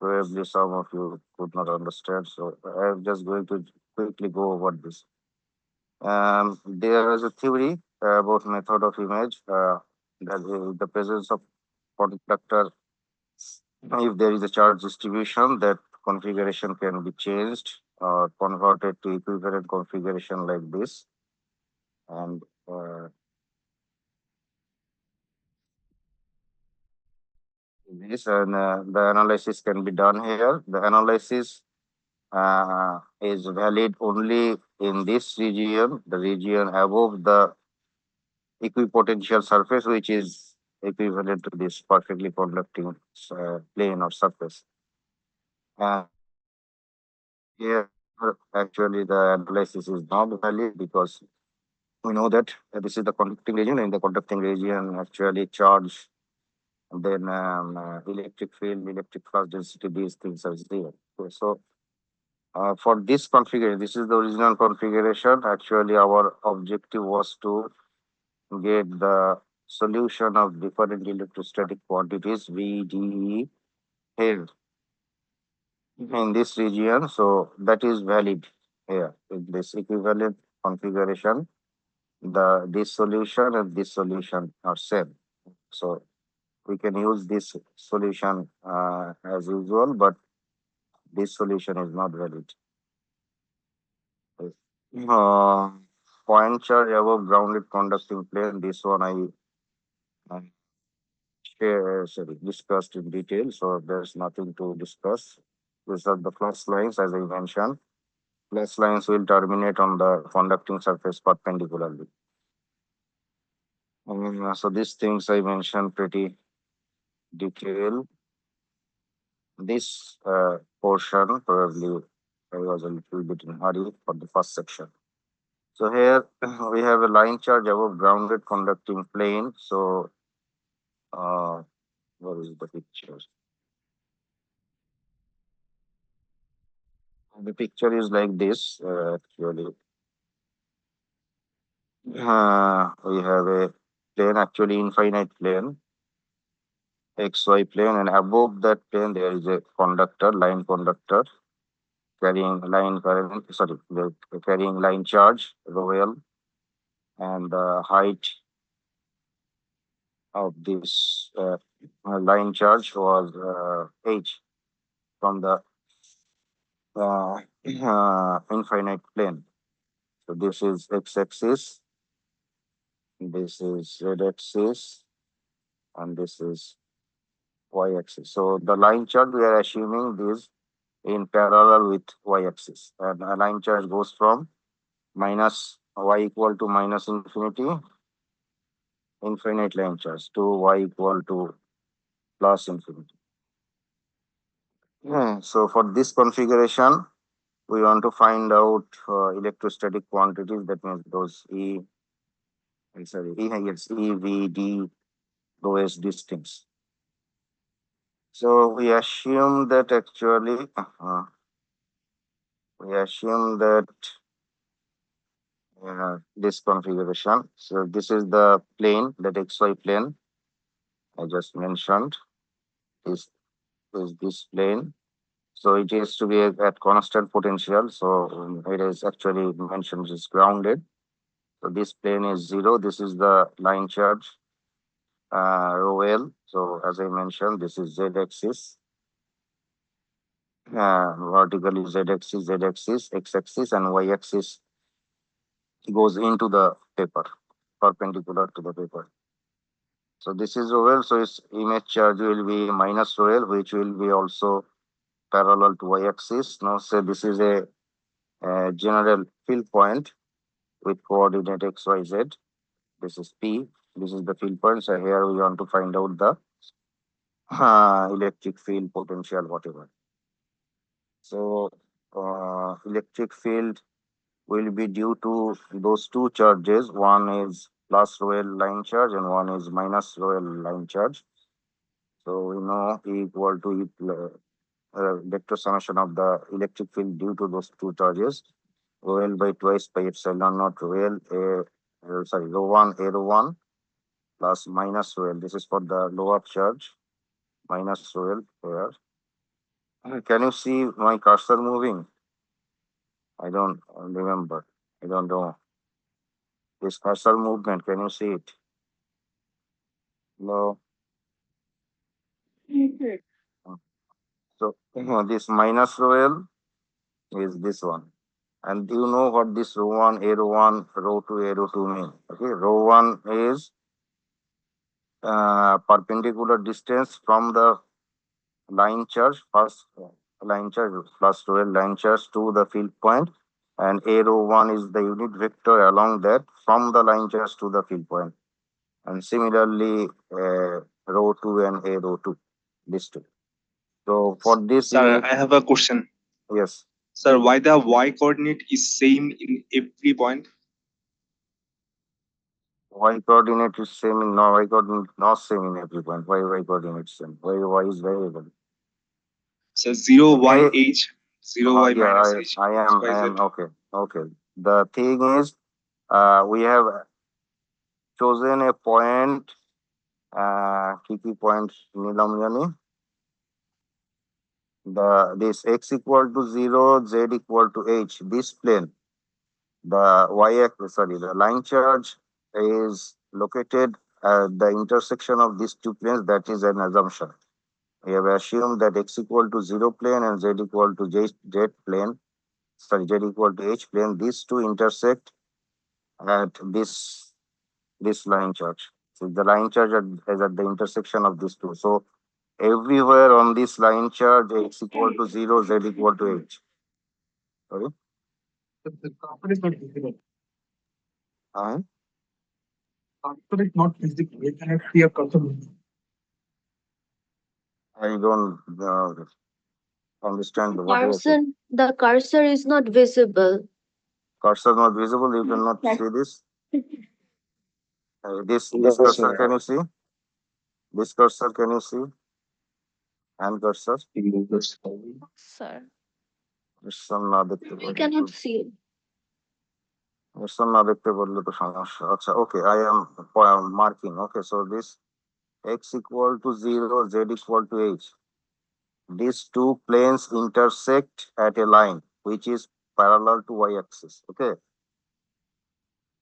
probably some of you could not understand. So I'm just going to quickly go over this. There is a theory about method of image that the presence of conductor, if there is a charge distribution, that configuration can be changed or converted to equivalent configuration like this. And the analysis can be done here. The analysis is valid only in this region, the region above the equipotential surface, which is equivalent to this perfectly conducting plane or surface. Here, actually, the analysis is not valid because we know that this is the conducting region. In the conducting region, actually, charge, and then electric field, electric flux density, these things are zero. So, for this configuration, this is the original configuration. Actually, our objective was to get the solution of different electrostatic quantities V, D, E here in this region. So that is valid here in this equivalent configuration. This solution and this solution are same. So we can use this solution as usual, but this solution is not valid. Uh, Point charge above grounded conducting plane. This one I discussed in detail, so there's nothing to discuss. These are the flux lines, as I mentioned. Flux lines will terminate on the conducting surface perpendicularly. So these things I mentioned pretty detailed. This portion, probably I was a little bit in hurry for the first section. So here we have a line charge above grounded conducting plane. So where is the picture? The picture is like this, actually. We have a plane, actually infinite plane, XY plane, and above that plane there is a conductor, line conductor, carrying line current, carrying line charge, rho L, and the height of this line charge was h from the infinite plane. So this is x-axis, this is z-axis, and this is y-axis. So the line charge we are assuming this in parallel with y-axis, and a line charge goes from minus y equal to minus infinity, infinite line charge, to y equal to plus infinity. So for this configuration, we want to find out electrostatic quantities. That means those yes, E, V, D, those these things. So we assume that actually, we assume that this configuration. So this is the plane, that XY plane I just mentioned. Is this plane? So it is to be at constant potential. So it is actually mentioned is grounded. So this plane is zero. This is the line charge, rho L. So as I mentioned, this is z-axis. Vertically z-axis, x-axis, and y-axis goes into the paper, perpendicular to the paper. So this is rho L. So its image charge will be minus rho L, which will be also parallel to y-axis. Now say this is a general field point with coordinate x, y, z. This is P. This is the field point. So here we want to find out the electric field potential, whatever. So electric field will be due to those two charges. One is plus rho L line charge and one is minus rho L line charge. So we know E equal to vector summation of the electric field due to those two charges. Rho L by twice by epsilon naught rho L, rho 1, A rho 1 plus minus rho L. This is for the lower charge, minus rho L here. Can you see my cursor moving? I don't remember. I don't know. This cursor movement, can you see it? No. So this minus row L is this one. And you know what this row 1, arrow 1, row 2, arrow 2 mean. Okay, row 1 is perpendicular distance from the line charge, first line charge plus 12 line charge to the field point, and arrow 1 is the unit vector along that from the line charge to the field point. And similarly, row 2 and arrow 2, these two. So for this, you Sir, need, I have a question. yes, Sir, why the y coordinate is same in every point? y coordinate is same in, no, y coordinate not same in every point. Why y coordinate same? Y is variable. So 0 y Y, h, 0 y yeah, minus h, I xyz. am okay. Okay. The thing is, we have chosen a point, key point নিলাম জানি, this x equal to 0, z equal to h, this plane, the the line charge is located at the intersection of these two planes. That is an assumption. We have assumed that x equal to 0 plane and z equal to z plane, z equal to h plane, these two intersect at this line charge. So the line charge is at the intersection of these two. So everywhere on this line charge, x equal to 0, z equal to h. Sorry? The cursor is not visible. Uh, Cursor is not visible. We cannot see a cursor. I don't understand what you are saying. The cursor is not visible. Cursor not visible, you cannot see this. This cursor, can you see? This cursor, can you see? And cursor? Sir, মিশ্রণ না দেখতে we পারলে cannot see. মিশ্রণ না দেখতে পারলে তো সমস্যা। আচ্ছা, okay, I am marking. Okay, so this x equal to 0, z equal to h. These two planes intersect at a line which is parallel to y-axis. Okay,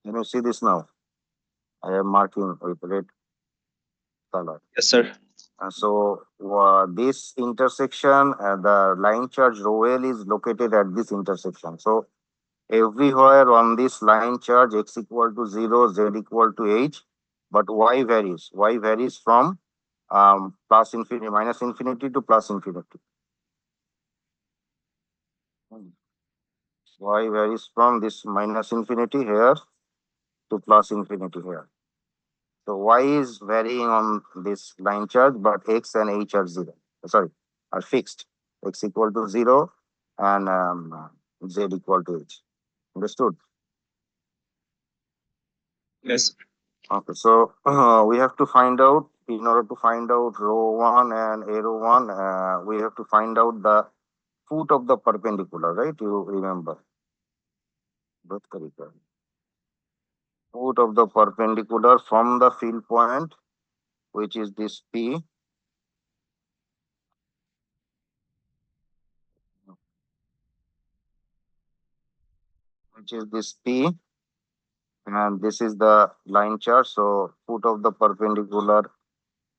can you see this now? I am marking with red color. Yes, sir. So this intersection, the line charge rho L is located at this intersection. So everywhere on this line charge, x equal to 0, z equal to h, but y varies. Y varies from plus infinity, minus infinity to plus infinity. Y varies from this minus infinity here to plus infinity here. So y is varying on this line charge, but x and h are zero. Sorry, are fixed. X equal to 0 and z equal to h. Understood? Yes. Okay, so we have to find out, in order to find out row 1 and arrow 1, we have to find out the foot of the perpendicular, right? You remember. Both correct. Foot of the perpendicular from the field point, which is this P. Which is this P, and this is the line chart. So foot of the perpendicular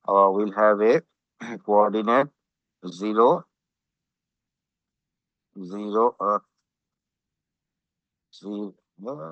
will have a coordinate 0, 0, 3, বাবা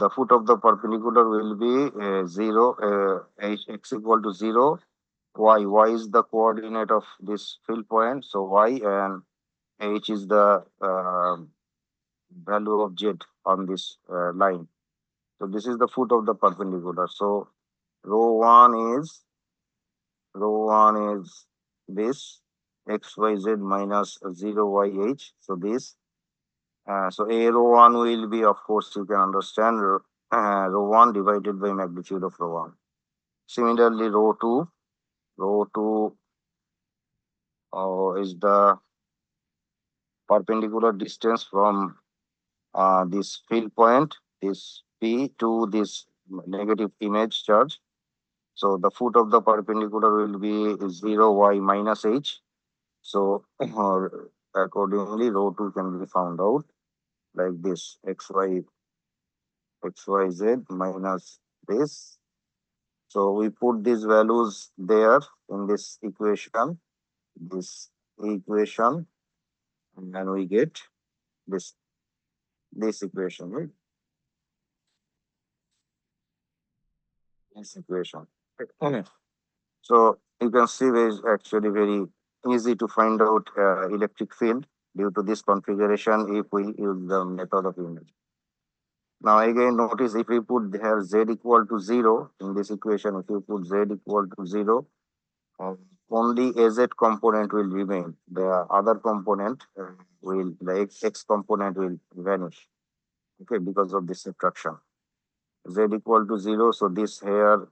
the foot of the perpendicular will be 0, x equal to 0, y is the coordinate of this field point, so y, and h is the value of z on this line. So this is the foot of the perpendicular. So rho1 is this xyz minus 0 yh. So this, so a rho1 will be, of course, you can understand, rho1 divided by magnitude of rho1. Similarly, rho2 is the perpendicular distance from this field point, this P, to this negative image charge. So the foot of the perpendicular will be 0 y minus h. So accordingly, rho2 can be found out like this: xyz minus this. So we put these values there in this equation, and then we get this equation, right? This equation. Okay. So you can see it is actually very easy to find out electric field due to this configuration if we use the method of image. Now again, notice if we put here z equal to 0 in this equation, if you put z equal to 0, only az component will remain. The other component the x component will vanish. Okay, because of this subtraction. Z equal to 0, so this here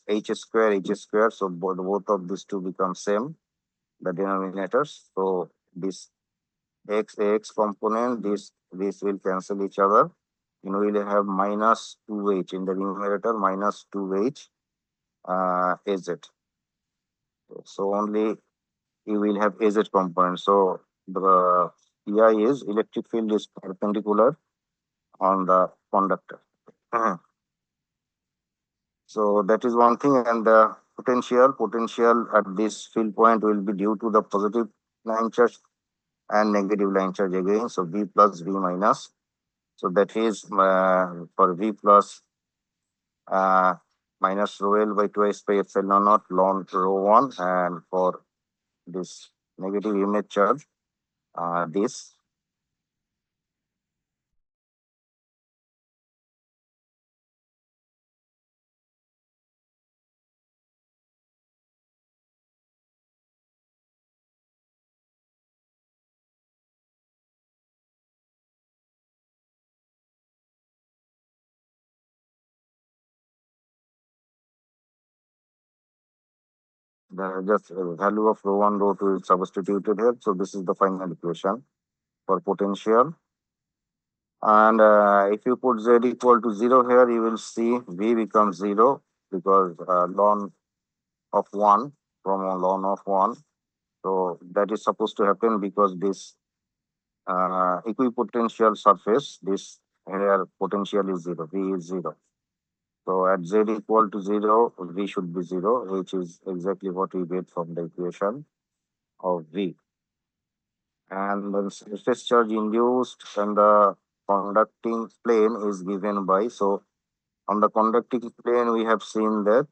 h square, so both of these two become same, the denominators. So this x component, this will cancel each other, and we will have minus 2h in the numerator, minus 2h az. So only you will have az component. So the EI is electric field is perpendicular on the conductor. So that is one thing, and the potential at this field point will be due to the positive line charge and negative line charge again. So V plus V minus. So that is for V plus minus rho L by twice by epsilon naught ln rho1, and for this negative image charge, this. The just value of rho1, rho2 is substituted here. So this is the final equation for potential. And if you put z equal to 0 here, you will see V becomes 0 because ln of 1 from ln of 1. So that is supposed to happen because this equipotential surface, this here potential is 0, V is 0. So at z equal to 0, V should be 0, which is exactly what we get from the equation of V. And the surface charge induced and the conducting plane is given by, so on the conducting plane we have seen that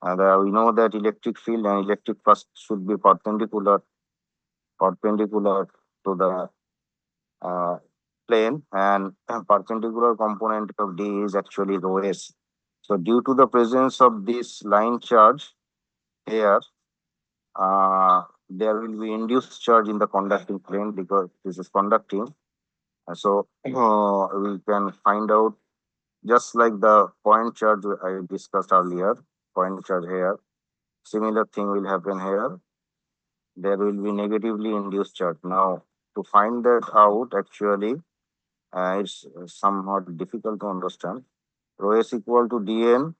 we know that electric field and electric flux should be perpendicular to the plane, and perpendicular component of D is actually rho s. So due to the presence of this line charge here, there will be induced charge in the conducting plane because this is conducting. So we can find out, just like the point charge I discussed earlier, point charge here, similar thing will happen here. There will be negatively induced charge. Now, to find that out, actually, it's somewhat difficult to understand. Rho s equal to dn,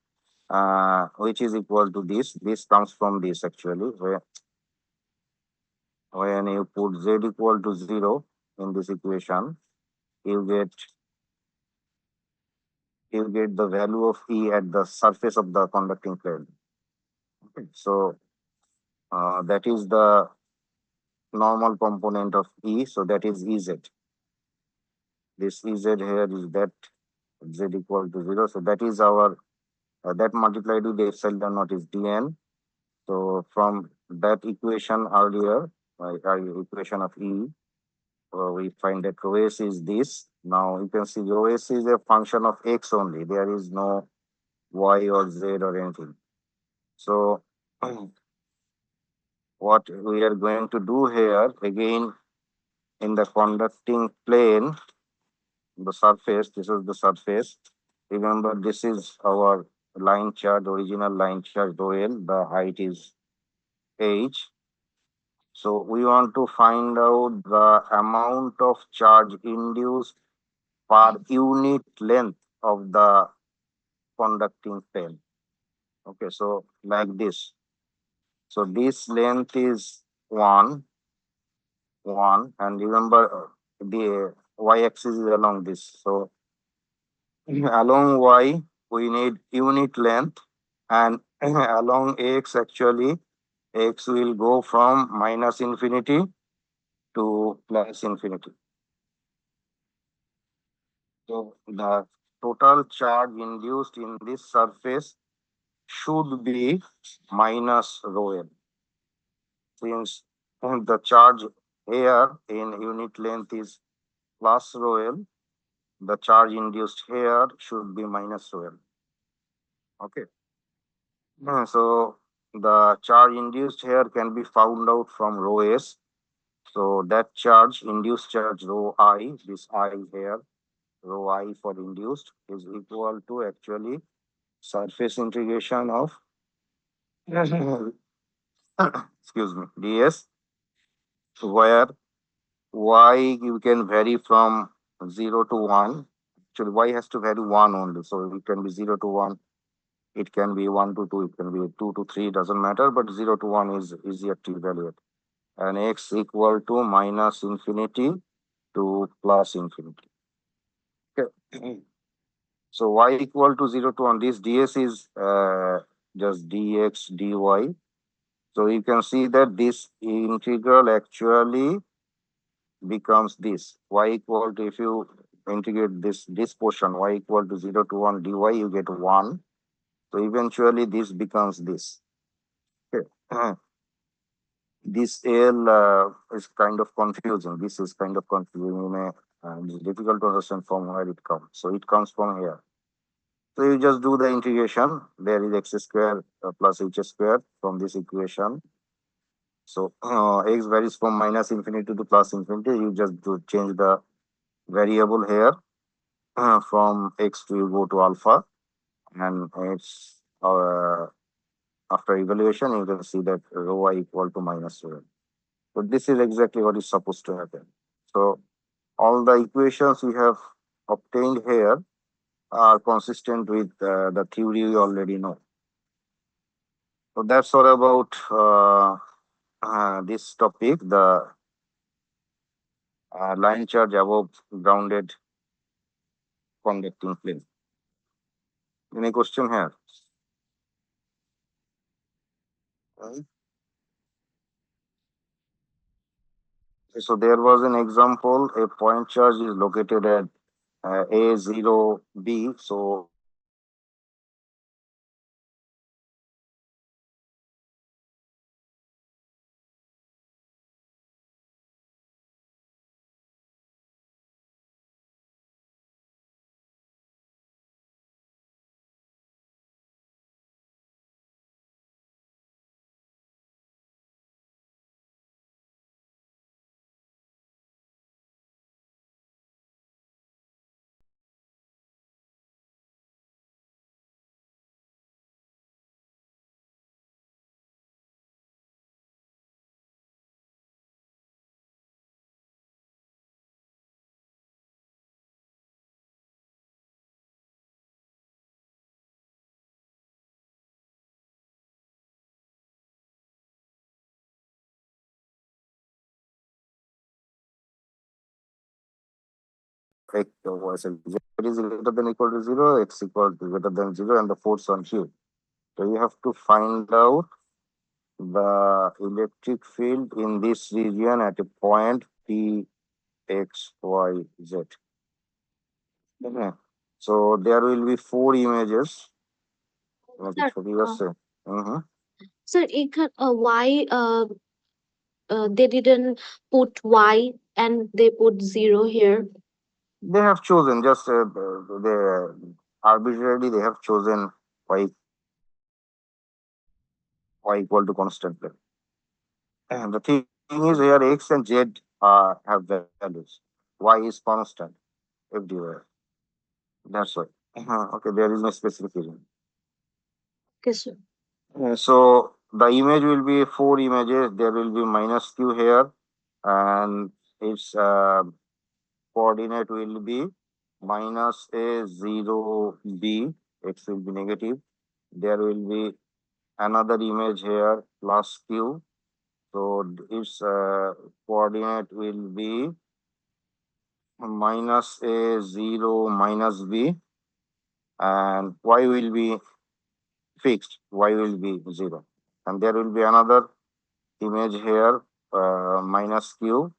which is equal to this. This comes from this actually, where when you put z equal to 0 in this equation, you get the value of E at the surface of the conducting plane. Okay. So that is the normal component of E. So that is Ez. This Ez here is that z equal to 0. So that is our, that multiplied with the epsilon naught is dn. So from that equation earlier, equation of E, we find that rho s is this, Now you can see rho s is a function of x only. There is no y or z or anything. So what we are going to do here again in the conducting plane, the surface, this is the surface. Remember, this is our line charge, original line charge rho l, the height is h. So we want to find out the amount of charge induced per unit length of the conducting plane. Okay, so like this. So this length is 1, and remember the y-axis is along this. So along y, we need unit length, and along x, actually, x will go from minus infinity to plus infinity. So the total charge induced in this surface should be minus rho l. Since the charge here in unit length is plus rho l, the charge induced here should be minus rho l. Okay. So the charge induced here can be found out from rho s. So that charge, induced charge rho I, this I here, rho I for induced, is equal to actually surface integration of excuse me, ds, where y you can vary from 0 to 1. Actually, y has to vary 1 only. So it can be 0 to 1, it can be 1 to 2, it can be 2 to 3, doesn't matter, but 0 to 1 is easier to evaluate. And x equal to minus infinity to plus infinity. Okay. So y equal to 0 to 1, this ds is just dx dy. So you can see that this integral actually becomes this y equal to, if you integrate this portion, y equal to 0 to 1 dy, you get 1. So eventually this becomes this. Okay. This L is kind of confusing. This is kind of confusing. You may, it's difficult to understand from where it comes. So it comes from here. So you just do the integration. There is x square plus h square from this equation. So x varies from minus infinity to plus infinity. You just do change the variable here from x to you go to alpha, and it's after evaluation you can see that rho I equal to minus rho. So this is exactly what is supposed to happen. So all the equations we have obtained here are consistent with the theory we already know. So that's all about this topic, the line charge above grounded conducting plane. Any question here? Right. So there was an example, a point charge is located at A0B. So x was z is greater than equal to 0, x equal to greater than 0, and the force on Q. So you have to find out the electric field in this region at a point P, X, Y, Z. Okay. So there will be 4 images. Sir, Mhm. sir, why they didn't put y and they put 0 here? They have chosen just they arbitrarily they have chosen y equal to constant plane. And the thing is here x and z have values. Y is constant everywhere. That's why. Okay, there is no specific reason. Okay, sir. So the image will be four images. There will be minus q here, and its coordinate will be minus a 0 b. X will be negative. There will be another image here plus q. So its coordinate will be minus a 0 minus b, and y will be fixed. Y will be 0, and there will be another image here minus q,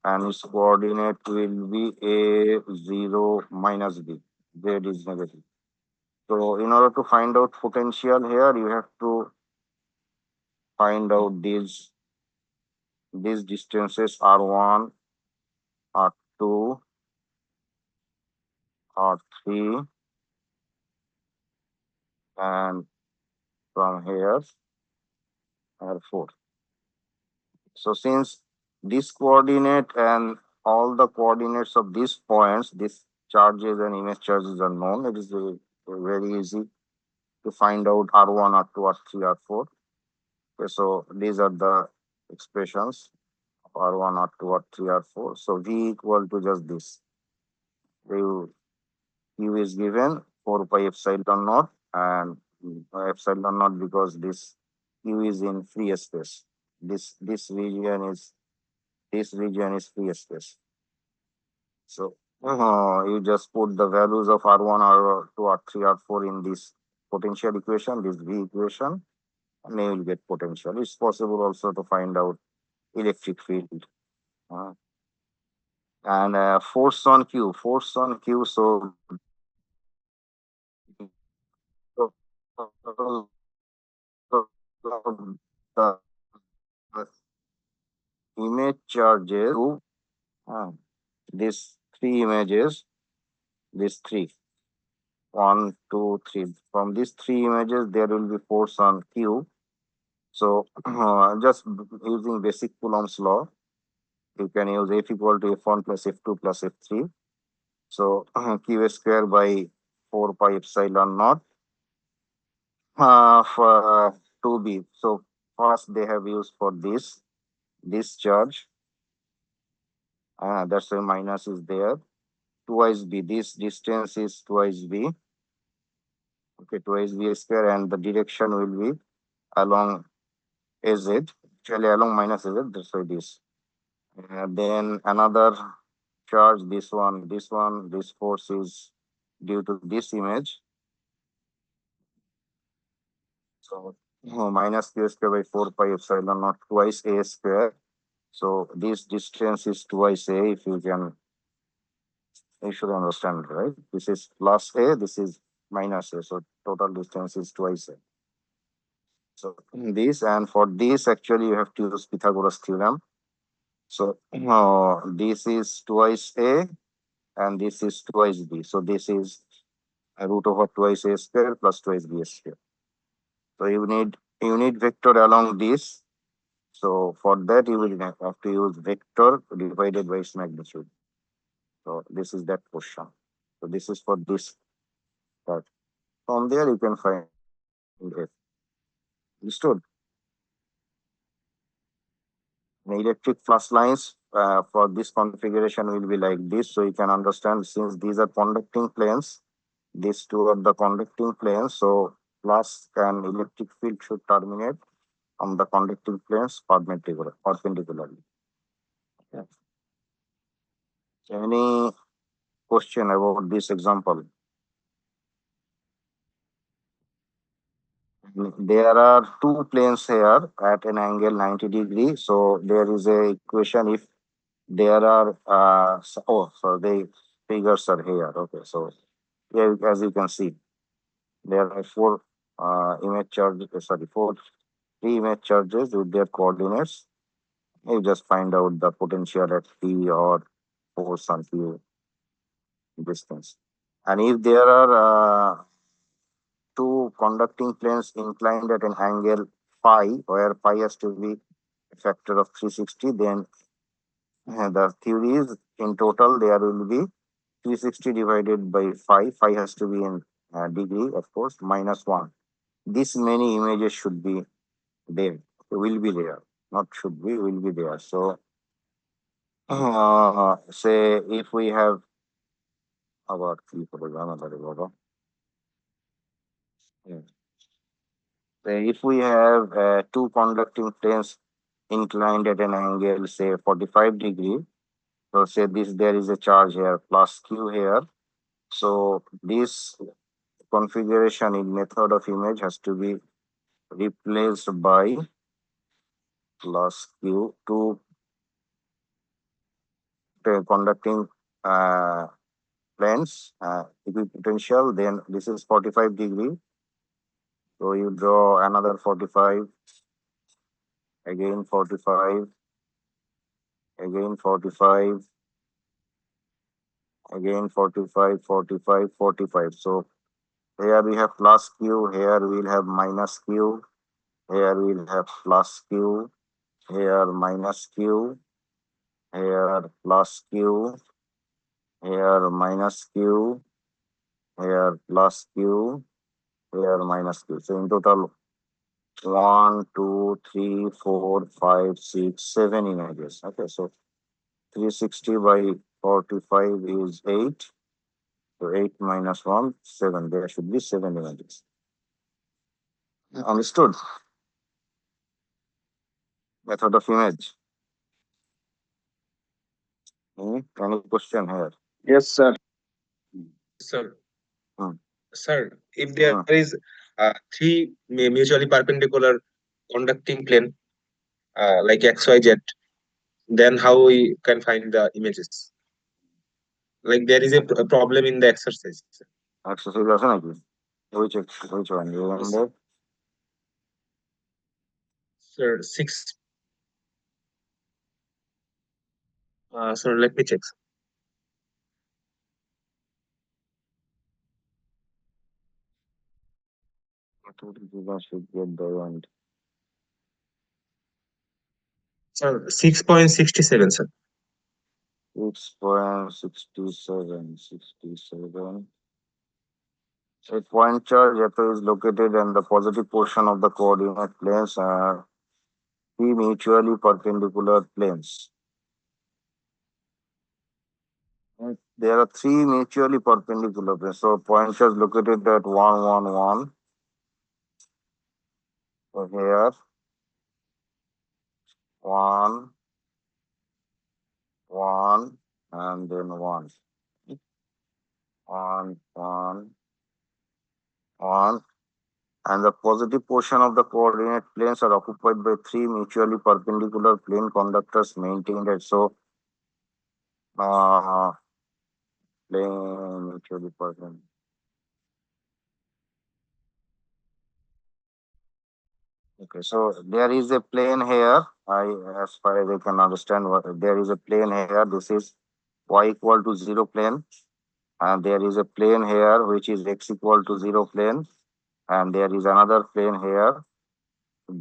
and its coordinate will be a 0 minus b. Z is negative. So in order to find out potential here, you have to find out these distances R1, R2, R3, and from here R4. So since this coordinate and all the coordinates of these points, these charges and image charges are known, it is very easy to find out R1, R2, R3, R4. Okay, so these are the expressions of R1, R2, R3, R4. So V equal to just this. Q is given 4 pi epsilon naught, and epsilon naught because this Q is in free space. This region is free space. So you just put the values of R1, R2, R3, R4 in this potential equation, this V equation, and you will get potential. It's possible also to find out electric field. And force on Q. So the image charges uh, these three images, these three, 1, 2, 3. From these three images, there will be force on Q. So just using basic Coulomb's law, you can use F equal to F1 plus F2 plus F3. So Q square by 4 pi epsilon naught for 2b. So first they have used for this charge. That's why minus is there. Twice b. This distance is twice b. Okay, twice b square, and the direction will be along az. Actually, along minus az. That's why this. Then another charge. This one. This force is due to this image. So minus q square by 4 pi epsilon naught twice a square. So this distance is twice a. If you should understand, right? This is plus a, this is minus a. So total distance is twice a. So this, and for this actually you have to use Pythagoras theorem. So this is twice a, and this is twice b. So this is a root over twice a square plus twice b square. So you need vector along this. So for that you will have to use vector divided by its magnitude. So this is that question. So this is for this part. From there you can find it. Understood? The electric flux lines for this configuration will be like this. So you can understand, since these are conducting planes, these two are the conducting planes. So flux and electric field should terminate on the conducting planes perpendicularly. Yeah. Any question about this example? There are two planes here at an angle 90 degrees. So there is a equation if there are so the figures are here. Okay, so here as you can see, there are four image charges. Sorry, three image charges with their coordinates. You just find out the potential at P or force on Q. distance. And if there are two conducting planes inclined at an angle phi, where phi has to be a factor of 360, then the theory is in total there will be 360 divided by phi. Phi has to be in degree, of course, minus 1. This many images should be there, will be there, not should be, will be there. So, say if we have about 3 for example, say if we have two conducting planes inclined at an angle, say 45 degree. So say this, there is a charge here plus q here. So this configuration in method of image has to be replaced by plus q to the conducting planes equipotential. Then this is 45 degree. So you draw another 45, again 45, again 45, again 45, 45, 45. So here we have plus q, here we'll have minus q, here we'll have plus q, here minus q, here plus q, here minus q, here plus q, here minus q. So in total 1, 2, 3, 4, 5, 6, 7 images. Okay, so 360 by 45 is 8. So 8 minus 1, 7. There should be 7 images. Understood? Method of image. Any question here? Yes, sir. Sir, Hmm. sir, if there is three mutually perpendicular conducting plane like XYZ, then how we can find the images? Like there is a problem in the exercise. Exercise আছে নাকি? Which one? You remember? Sir, 6. Sir, let me check. You should get the end. Sir, 6.67, sir. 6.67, 67. A point charge is located in the positive portion of the coordinate planes are three mutually perpendicular planes. And there are three mutually perpendicular planes. So point charge located at 1, 1, 1. So here 1, 1, and then 1. 1, 1, 1. And the positive portion of the coordinate planes are occupied by three mutually perpendicular plane conductors maintained at plane mutually perpendicular. Okay, so there is a plane here. As far as I can understand, there is a plane here. This is y equal to 0 plane. And there is a plane here which is x equal to 0 plane. And there is another plane here,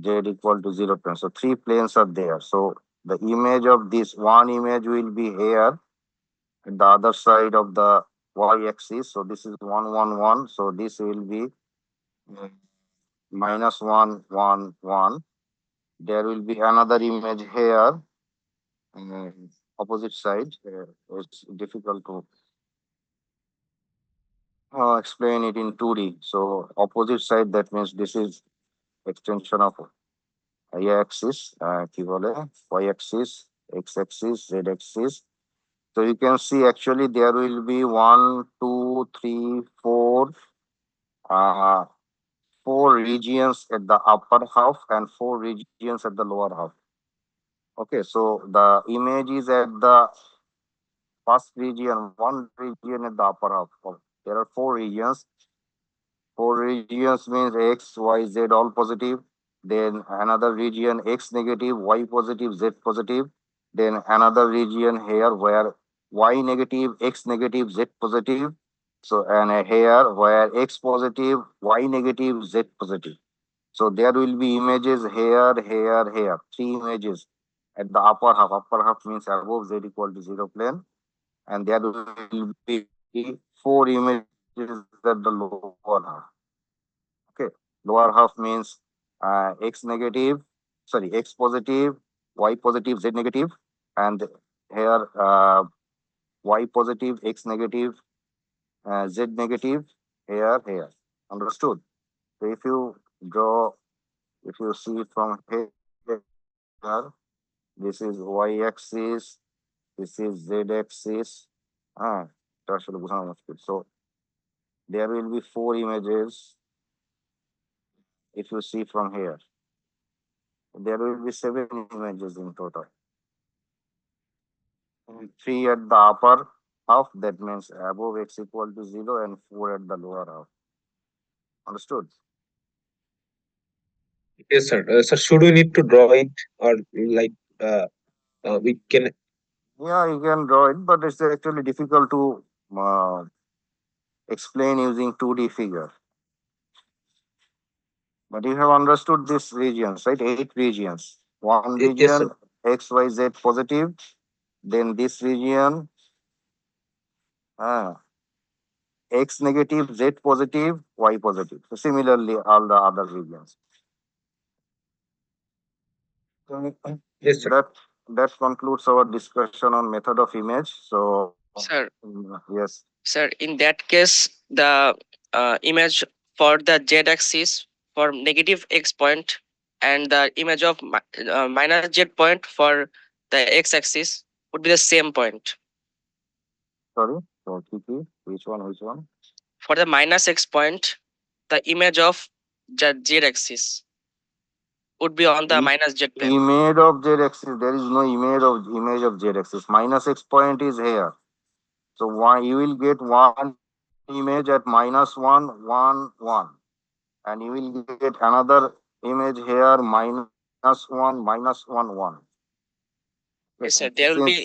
z equal to 0 plane. So three planes are there. So the image of this one image will be here at the other side of the y-axis. So this is 1, 1, 1. So this will be minus 1, 1, 1. There will be another image here, opposite side. It's difficult to explain it in 2D. So opposite side, that means this is extension of y-axis, y-axis, x-axis, z-axis. So you can see actually there will be 1, 2, 3, 4, 4 regions at the upper half and 4 regions at the lower half. Okay, so the image is at the first region, one region at the upper half. There are 4 regions. 4 regions means x, y, z all positive. Then another region x negative, y positive, z positive. Then another region here where Y negative, X negative, Z positive. So, and here where X positive, Y negative, Z positive. So there will be images here, here, here. 3 images at the upper half. Upper half means above Z equal to 0 plane. And there will be 4 images at the lower half. Okay. Lower half means X negative, sorry, X positive, Y positive, Z negative. And here Y positive, X negative, Z negative, here, here. Understood? So if you draw, if you see from here, this is Y axis, this is Z axis. এটা আসলে বোঝানো মুশকিল. So there will be 4 images. If you see from here, there will be 7 images in total. 3 at the upper half, that means above X equal to 0, and 4 at the lower half. Understood? Yes, sir. Sir, should we need to draw it, or like we can? Yeah, you can draw it, but it's actually difficult to explain using 2D figure. But you have understood these regions, right? 8 regions. One Yes, region, sir. X, Y, Z positive. Then this region, X negative, Z positive, Y positive. So similarly, all the other regions. Yes, sir. That concludes our discussion on method of image. So, Sir, yes. sir, in that case, the image for the z-axis for negative x point and the image of minus z point for the x-axis would be the same point. Sorry. So, Kiki, which one? Which one? For the minus x point, the image of the z-axis would be on the minus z plane. Image of Z axis. There is no image of Z axis. Minus X point is here. So one, you will get one image at -1, 1, 1, and you will get another image here -1, -1, 1. Yes, sir. There will be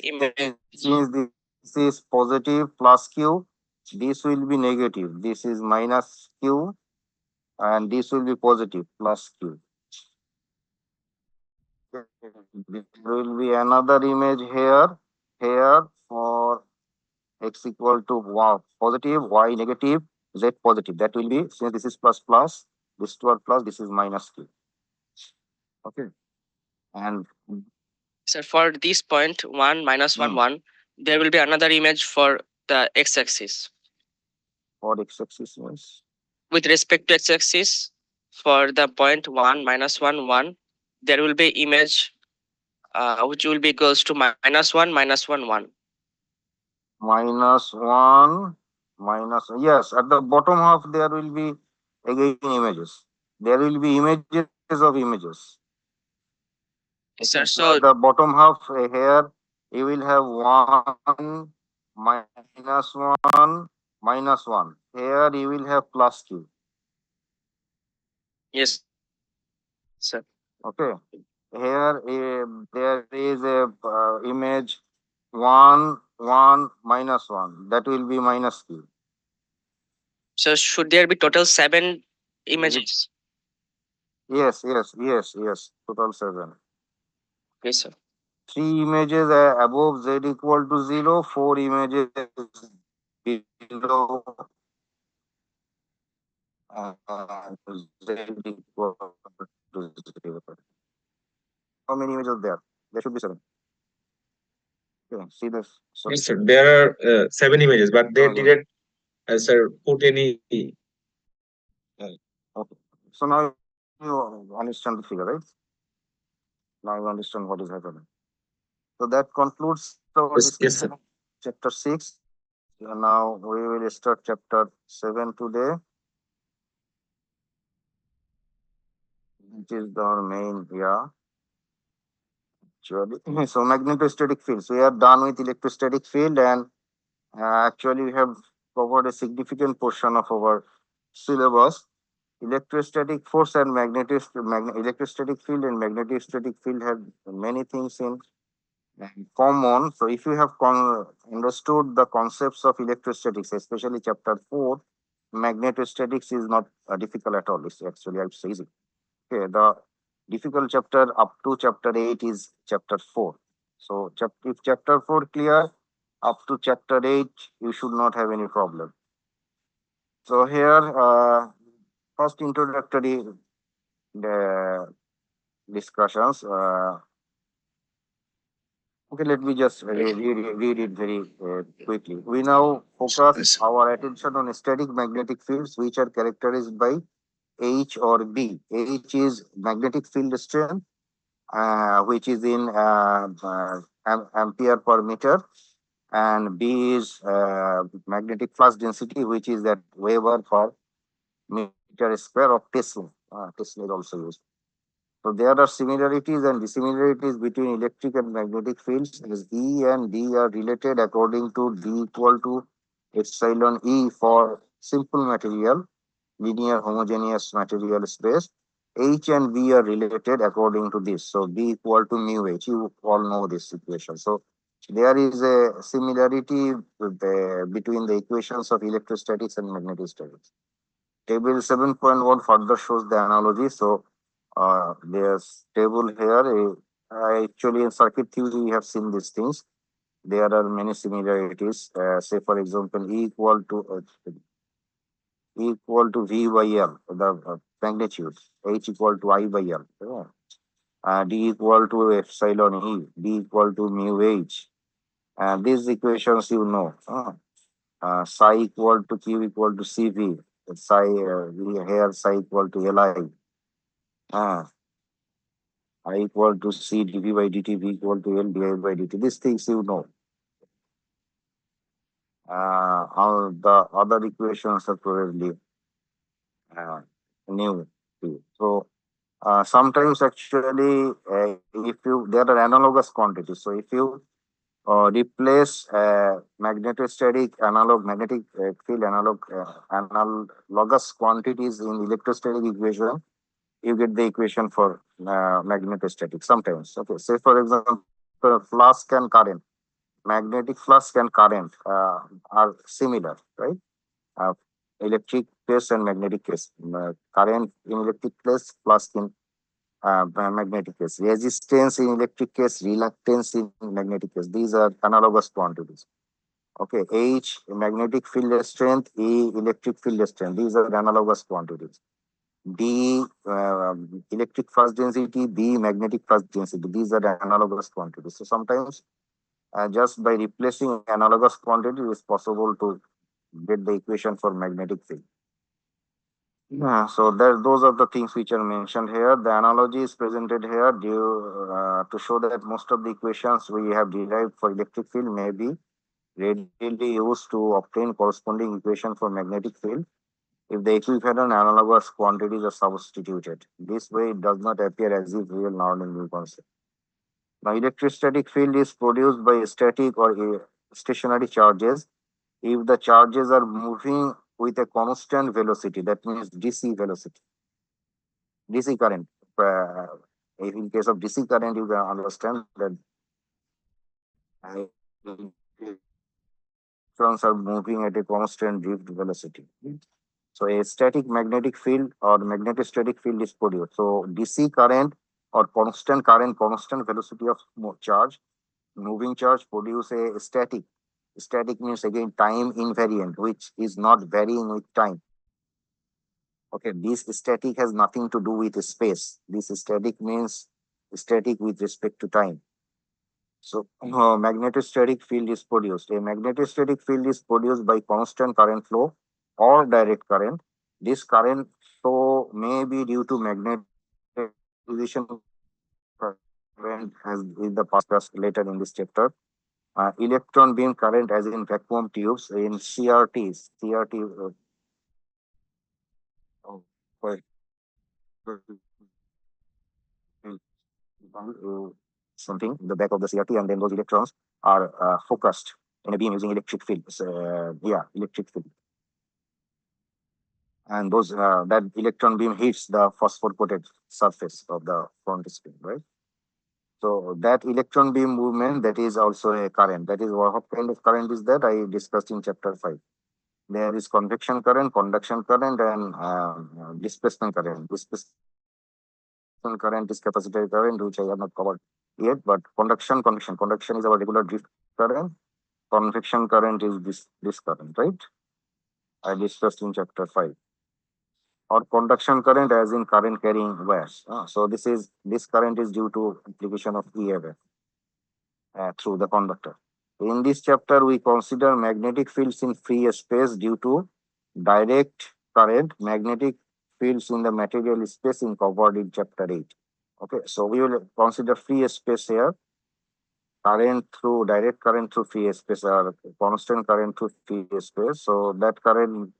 Since this is positive plus Q, this will be negative. This is minus Q, and this will be positive plus Q. There will be another image here for X equal to positive, Y negative, Z positive. That will be, since this is plus plus, this 12 plus, this is minus Q. Okay. And sir, for this point 1 minus 1 1, there will be another image for the x-axis. for X axis means With respect to x-axis, for the point 1 minus 1 1, there will be image which will be equals to -1 minus 1 1. -1 minus, yes, at the bottom half there will be again images. There will be images of images. Sir, so at the bottom half here you will have 1 -1 -1. Here you will have plus Q. yes, sir. Okay. Here there is a image 1 1 -1. That will be minus Q. So should there be total 7 images? Yes. Total 7. Yes, sir. 3 images above Z equal to 0. 4 images below Z equal to 0. How many images there? There should be 7. Okay, see this. So, Yes, sir. There are 7 images, but they Okay. didn't, sir, put any. okay. So now you understand the figure, right? Now you understand what is happening. So that concludes our Yes, discussion sir. of chapter 6. And now we will start chapter 7 today, which is our main, actually. So magnetostatic fields. We are done with electrostatic field, and actually we have covered a significant portion of our syllabus. Electrostatic force and electrostatic field and magnetostatic field have many things in and common. So if you have understood the concepts of electrostatics, especially chapter 4, magnetostatics is not difficult at all. It's actually, it's easy. Okay, the difficult chapter up to chapter 8 is chapter 4. So if chapter 4 clear, up to chapter 8, you should not have any problem. So here, first introductory discussions. Okay, let me just read it very quickly. We now focus our attention on static magnetic fields, which are characterized by H or B. H is magnetic field strength, which is in ampere per meter, and B is magnetic flux density, which is at Weber per meter square of Tesla. Tesla is also used. So there are similarities and dissimilarities between electric and magnetic fields, as E and D are related according to D equal to epsilon E for simple material, linear homogeneous material space. H and B are related according to this. So B equal to mu H. You all know this equation. So there is a similarity between the equations of electrostatics and magnetostatics. Table 7.1 further shows the analogy. So there's table here. Actually, in circuit theory, we have seen these things. There are many similarities. Say, for example, E equal to V by L, the magnitude. H equal to I by L. Yeah. D equal to epsilon E. D equal to mu H. And these equations you know. Psi equal to Q equal to CV. Psi here psi equal to Li. I equal to C dV by dt, V equal to L dI by dt. These things you know. All the other equations are probably new to you. So sometimes actually, if you there are analogous quantities. So if you replace magnetostatic analog magnetic field analogous quantities in electrostatic equation, you get the equation for magnetostatic sometimes. Okay, say for example, flux and current, magnetic flux and current are similar, right? Uh, Electric case and magnetic case. Current in electric case, flux in magnetic case. Resistance in electric case, reluctance in magnetic case. These are analogous quantities. Okay, H magnetic field strength, E electric field strength. These are analogous quantities. D electric flux density, B magnetic flux density. These are analogous quantities. So sometimes just by replacing analogous quantity, it is possible to get the equation for magnetic field. Yeah, so those are the things which are mentioned here. The analogy is presented here to show that most of the equations we have derived for electric field may be readily used to obtain corresponding equation for magnetic field if the equivalent analogous quantities are substituted. This way, it does not appear as if real non-linear concept. Now, electrostatic field is produced by static or stationary charges. If the charges are moving with a constant velocity, that means DC velocity, DC current. In case of DC current, you can understand that electrons are moving at a constant drift velocity. So a static magnetic field or magnetostatic field is produced. So DC current or constant current, constant velocity of charge, moving charge produce a static. Static means again time invariant, which is not varying with time. Okay, this static has nothing to do with space. This static means static with respect to time. So magnetostatic field is produced. A magnetostatic field is produced by constant current flow or direct current. This current flow may be due to magnetization current as in the past discussed later in this chapter. Electron beam current as in vacuum tubes in CRTs. CRT for something in the back of the CRT, and then those electrons are focused in a beam using electric field. Electric field. And those that electron beam hits the phosphor coated surface of the front screen, right? So that electron beam movement, that is also a current. That is what kind of current is that I discussed in chapter 5. There is convection current, conduction current, and displacement current. Displacement current is capacitor current, which I have not covered yet. But conduction is our regular drift current. Convection current is this current, right? I discussed in chapter 5. Or conduction current as in current carrying wires. So this current is due to application of EMF through the conductor. In this chapter, we consider magnetic fields in free space due to direct current, magnetic fields in the material space in covered in chapter 8. Okay, so we will consider free space here. Direct current through free space or constant current through free space. So that current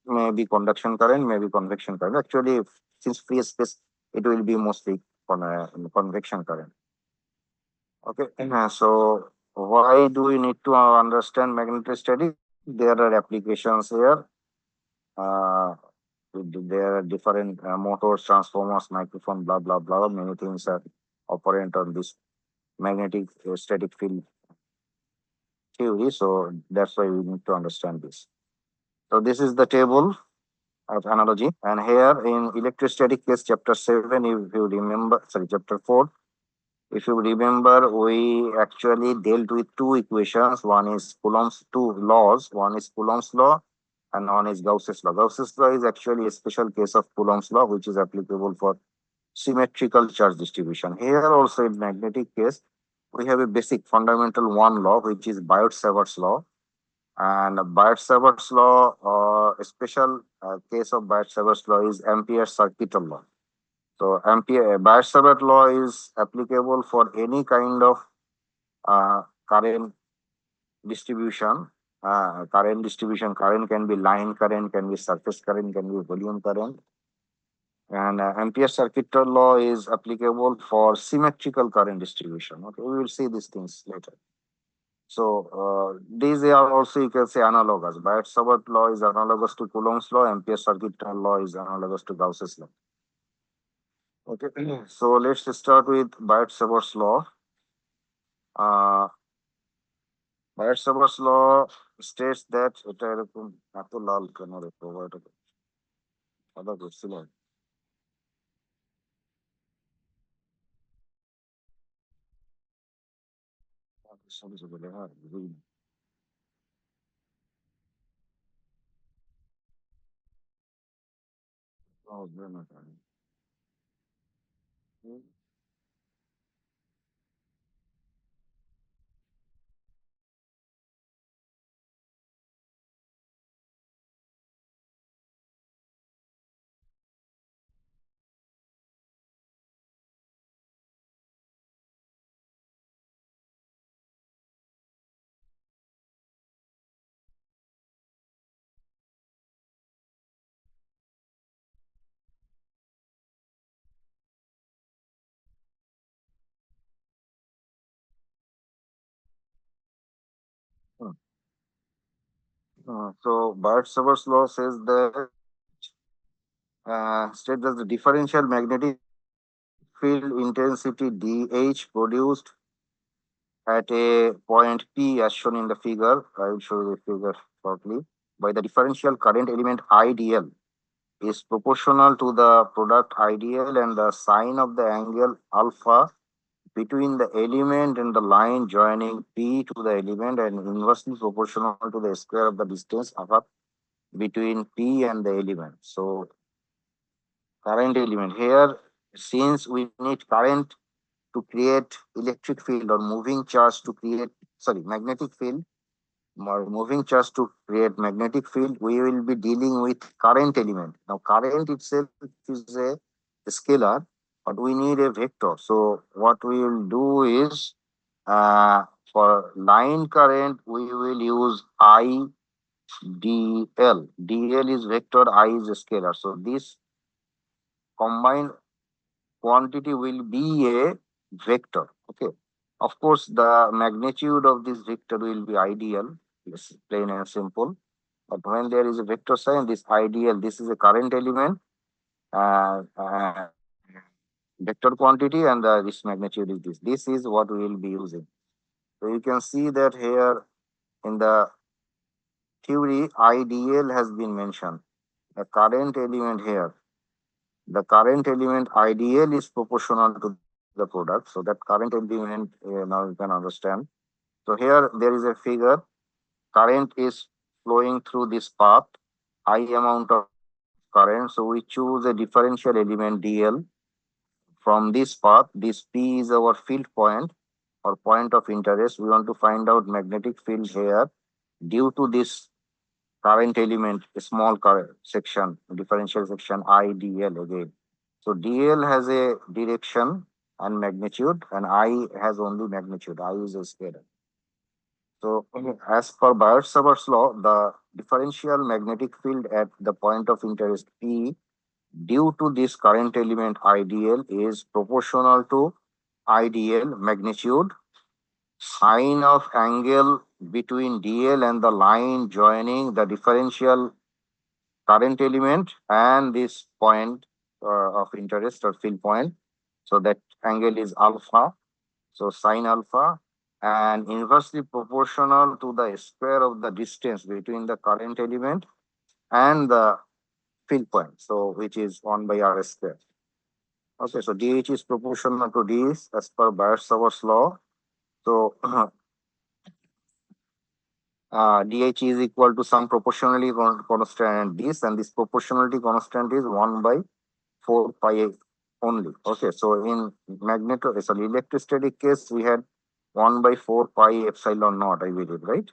may be conduction current, may be convection current. Actually, since free space, it will be mostly convection current. Okay, so why do we need to understand magnetostatic? There are applications here. There are different motors, transformers, microphone, blah, blah, blah. Many things are operant on this magnetic static field theory. So that's why we need to understand this. So this is the table of analogy. And here in electrostatic case, chapter 7, if you remember, sorry, chapter 4, if you remember, we actually dealt with two equations. One is two laws. One is Coulomb's law and one is Gauss's law. Gauss's law is actually a special case of Coulomb's law, which is applicable for symmetrical charge distribution. Here also in magnetic case, we have a basic fundamental one law, which is Biot-Savart's law. And Biot-Savart's law, a special case of Biot-Savart's law is Ampere's circuital law. So Biot-Savart law is applicable for any kind of current distribution. Current can be line current, can be surface current, can be volume current. And Ampere's circuital law is applicable for symmetrical current distribution. Okay, we will see these things later. So these are also, you can say, analogous. Biot-Savart law is analogous to Coulomb's law. Ampere's circuital law is analogous to Gauss's law. Okay, so let's start with Biot-Savart's law. Biot-Savart's law states that এটা এরকম এত লাল কেন রে বাবা, এটা তো সাদা করছিল। সরি বলে হ্যাঁ বুঝলি না। বুঝবে না কেন? So Biot-Savart's law says that states that the differential magnetic field intensity DH produced at a point P as shown in the figure. I will show you the figure shortly. By the differential current element IDL is proportional to the product IDL and the sine of the angle alpha between the element and the line joining P to the element, and inversely proportional to the square of the distance between P and the element. So current element here, since we need current to create electric field or moving charge to create, magnetic field, or moving charge to create magnetic field, we will be dealing with current element. Now current itself is a scalar, but we need a vector. So what we will do is, for line current, we will use IDL. DL is vector, I is a scalar. So this combined quantity will be a vector. Okay. Of course, the magnitude of this vector will be ideal. It's plain and simple. But when there is a vector sign, this IDL, this is a current element. vector quantity, and this magnitude is this. This is what we will be using. So you can see that here in the theory, IDL has been mentioned. The current element here, the current element IDL is proportional to the product. So that current element, now you can understand. So here there is a figure. Current is flowing through this path, high amount of current. So we choose a differential element DL from this path. This P is our field point or point of interest. We want to find out magnetic field here due to this current element, a small current section, differential section IDL again. So DL has a direction and magnitude, and I has only magnitude. I is a scalar. So as per Biot-Savart's law, the differential magnetic field at the point of interest P due to this current element IDL is proportional to IDL magnitude sine of angle between DL and the line joining the differential current element and this point of interest or field point. So that angle is alpha. So sine alpha, and inversely proportional to the square of the distance between the current element and the field point. So which is 1 by r square. Okay, so dH is proportional to this as per Biot-Savart's law. So dH is equal to some proportionality constant and this proportionality constant is 1 by 4 pi only. Okay, so in electrostatic case, we had 1 by 4 pi epsilon naught, I believe, right?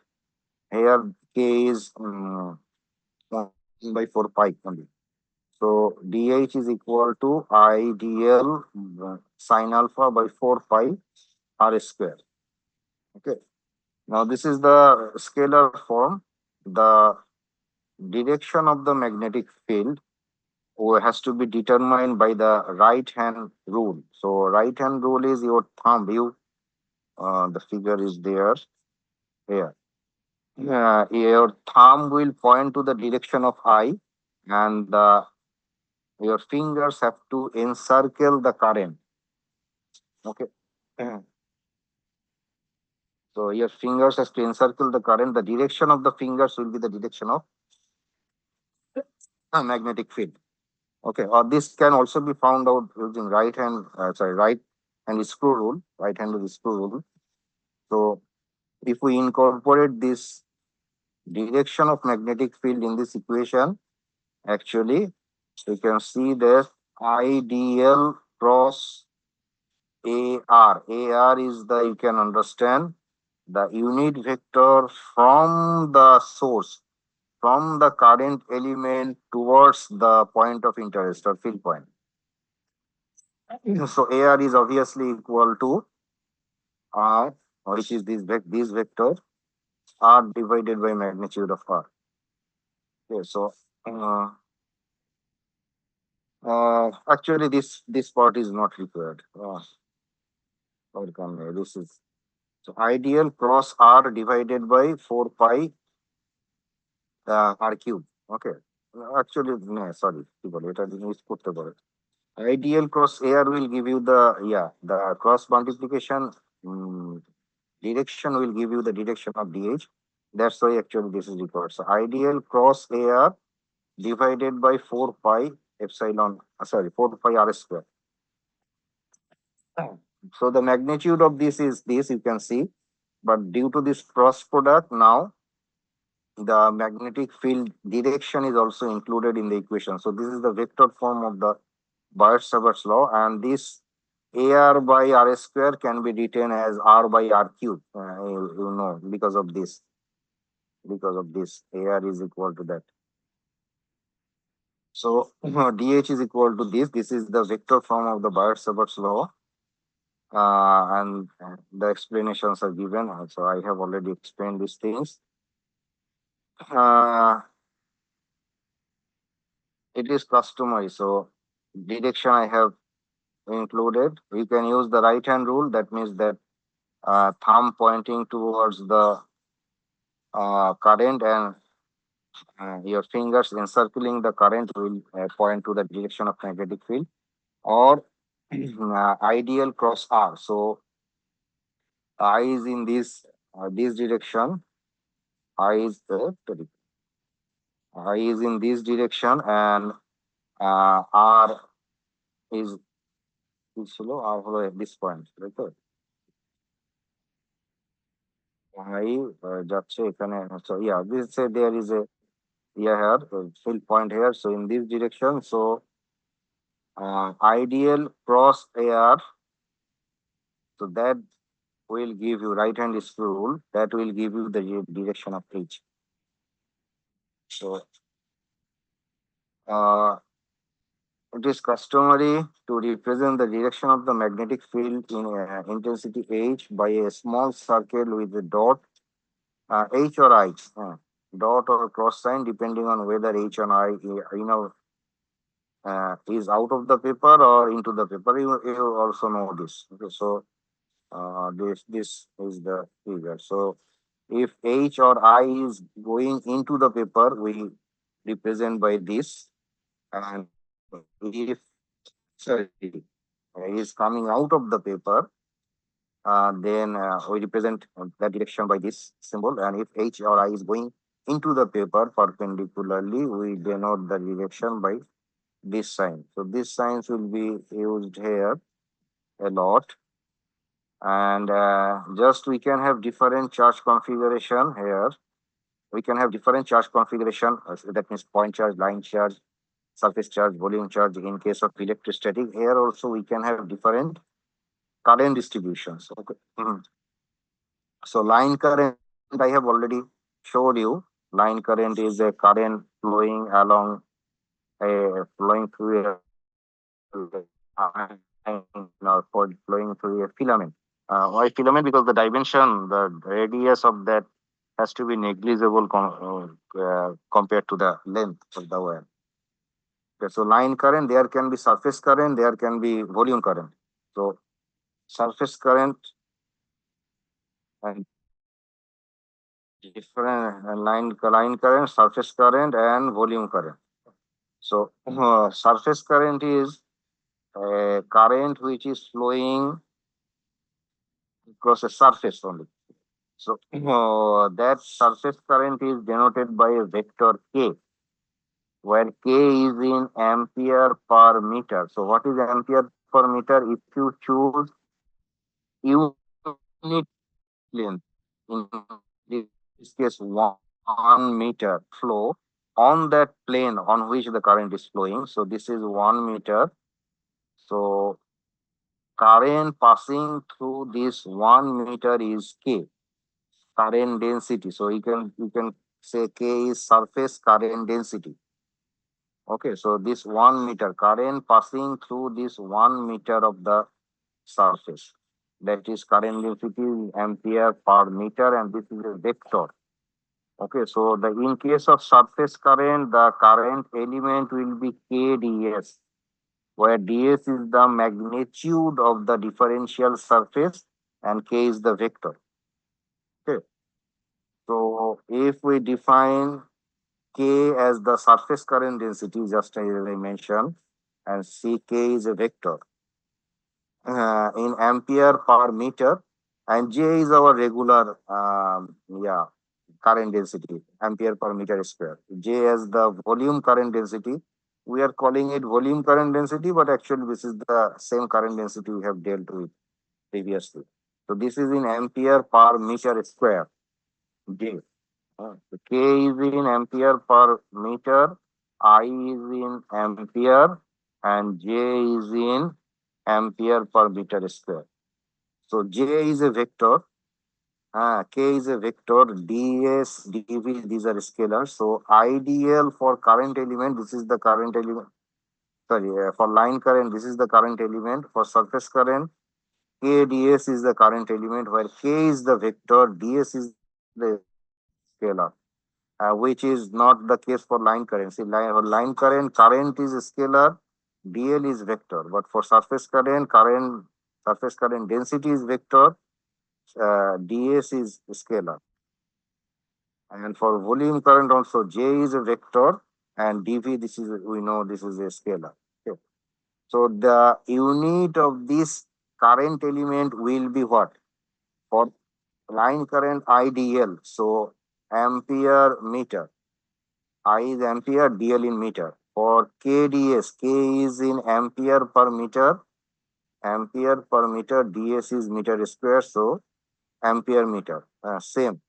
Here K is 1 by 4 pi only. So dH is equal to IDL sine alpha by 4 pi r square. Okay. Now this is the scalar form. The direction of the magnetic field has to be determined by the right hand rule. So right hand rule is your thumb. The figure is there here. Your thumb will point to the direction of I, and your fingers have to encircle the current. Okay. So your fingers has to encircle the current. The direction of the fingers will be the direction of magnetic field. Okay, or this can also be found out using right hand screw rule, right hand screw rule. So if we incorporate this direction of magnetic field in this equation, actually we can see that IDL cross AR. AR is the, you can understand, the unit vector from the source, from the current element towards the point of interest or field point. So AR is obviously equal to R, which is this vector, R divided by magnitude of R. Okay, so actually this part is not required. This is so IDL cross R divided by 4 pi R cube. Okay. Actually, no, sorry, এটা জিনিস করতে পারে। IDL cross AR will give you the cross multiplication direction will give you the direction of DH. That's why actually this is required. So IDL cross AR divided by 4 pi epsilon, 4 pi R square. So the magnitude of this is this, you can see, but due to this cross product now, the magnetic field direction is also included in the equation. So this is the vector form of the Biot-Savart's law, and this AR by R square can be written as R by R cube. You know, because of this, AR is equal to that. So DH is equal to this. This is the vector form of the Biot-Savart's law, and the explanations are given. So I have already explained these things. It is customary. So direction I have included. You can use the right hand rule. That means that thumb pointing towards the current and your fingers encircling the current will point to the direction of magnetic field. Or ideal cross R. So I is in this direction. I is I is in this direction, and R is below R হলো at this point, right? I যাচ্ছে এখানে, so yeah, this say there is a here field point here, so in this direction, so ideal cross AR, so that will give you right hand screw rule, that will give you the direction of H. So it is customary to represent the direction of the magnetic field in intensity H by a small circle with a dot, H or I, dot or cross sign, depending on whether H and I, is out of the paper or into the paper. You also know this. Okay, so this is the figure. So if H or I is going into the paper, we represent by this, and if is coming out of the paper, then we represent that direction by this symbol. And if H or I is going into the paper perpendicularly, we denote the direction by this sign. So these signs will be used here a lot. And just we can have different charge configuration here. We can have different charge configuration. That means point charge, line charge, surface charge, volume charge. In case of electrostatic, here also we can have different current distributions. Okay. So line current, I have already showed you. Line current is a current flowing along flowing through a flowing through a filament. Why filament? Because the dimension, the radius of that has to be negligible compared to the length of the wire. Okay, so line current, there can be surface current, there can be volume current. So surface current and different line current, surface current, and volume current. So surface current is a current which is flowing across a surface only. So that surface current is denoted by a vector K, where K is in ampere per meter. So what is ampere per meter? If you choose unit length, in this case 1 meter flow on that plane on which the current is flowing. So this is 1 meter. So current passing through this 1 meter is K, current density. So you can say K is surface current density. Okay, so this 1 meter current passing through this 1 meter of the surface, that is current density ampere per meter, and this is a vector. Okay, so in case of surface current, the current element will be KdS, where ds is the magnitude of the differential surface and K is the vector. Okay, so if we define K as the surface current density, just as I mentioned, and Ck is a vector in ampere per meter, and J is our regular current density, ampere per meter square. J as the volume current density. We are calling it volume current density, but actually this is the same current density we have dealt with previously. So this is in ampere per meter square, J. K is in ampere per meter, I is in ampere, and J is in ampere per meter square. So J is a vector, K is a vector, ds, dv, these are scalars. So ideal for current element, this is the current element. Sorry, for line current, this is the current element. For surface current, K ds is the current element, where K is the vector, ds is the scalar. Which is not the case for line current. See, line current is scalar, dl is vector. But for surface current, surface current density is vector, ds is scalar. And for volume current also, J is a vector, and dv, this is, we know this is a scalar. Okay. So the unit of this current element will be what? For line current IDL. So ampere meter. I is ampere, DL in meter. For KDS, K is in ampere per meter. Ampere per meter, DS is meter square. So ampere meter. Same.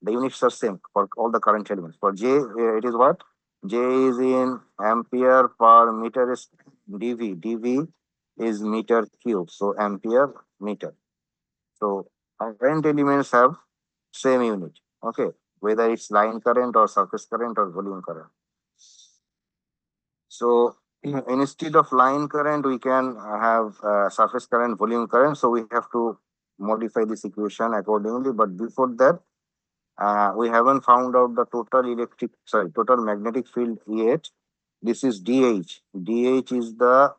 The units are same for all the current elements. For J, it is what? J is in ampere per meter is dV. dV is meter cube. So ampere meter. So current elements have same unit. Okay. Whether it's line current or surface current or volume current. So instead of line current, we can have surface current, volume current. So we have to modify this equation accordingly. But before that, we haven't found out the total magnetic field yet. This is DH. DH is the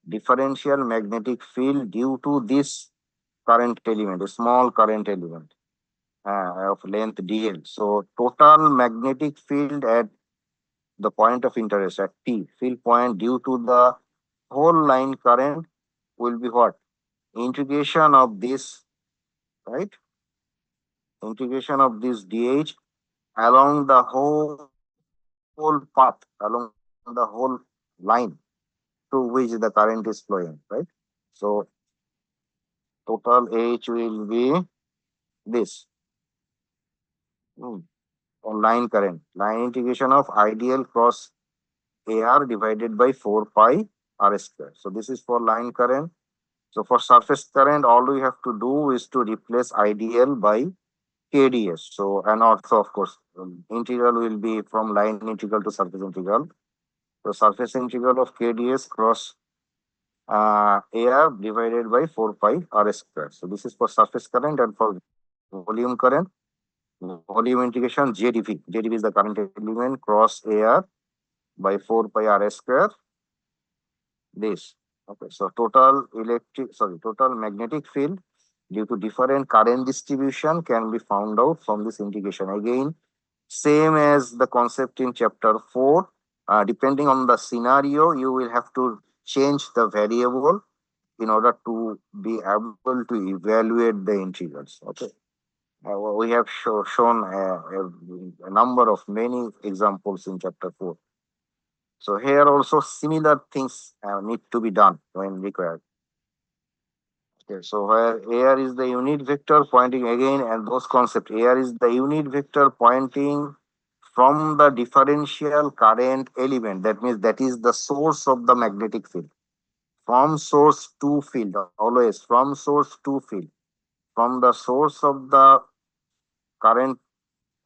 differential magnetic field due to this current element, a small current element of length DL. So total magnetic field at the point of interest at T, field point due to the whole line current will be what? Integration of this, right? Integration of this DH along the whole path, along the whole line through which the current is flowing, right? So total H will be this. Or line current, line integration of IDL cross AR divided by 4 pi R square. So this is for line current. So for surface current, all we have to do is to replace IDL by KDS. So, and also of course, integral will be from line integral to surface integral. So surface integral of KDS cross AR divided by 4 pi R square. So this is for surface current, and for volume current, volume integration JdV. JdV is the current element cross AR by 4 pi R square. This. Okay, so total magnetic field due to different current distribution can be found out from this integration. Again, same as the concept in chapter 4. Depending on the scenario, you will have to change the variable in order to be able to evaluate the integrals. Okay. We have shown a number of many examples in chapter 4. So here also similar things need to be done when required. Okay, so where AR is the unit vector pointing again, and those concepts, AR is the unit vector pointing from the differential current element. That means that is the source of the magnetic field. From source to field, always from source to field. From the source of the current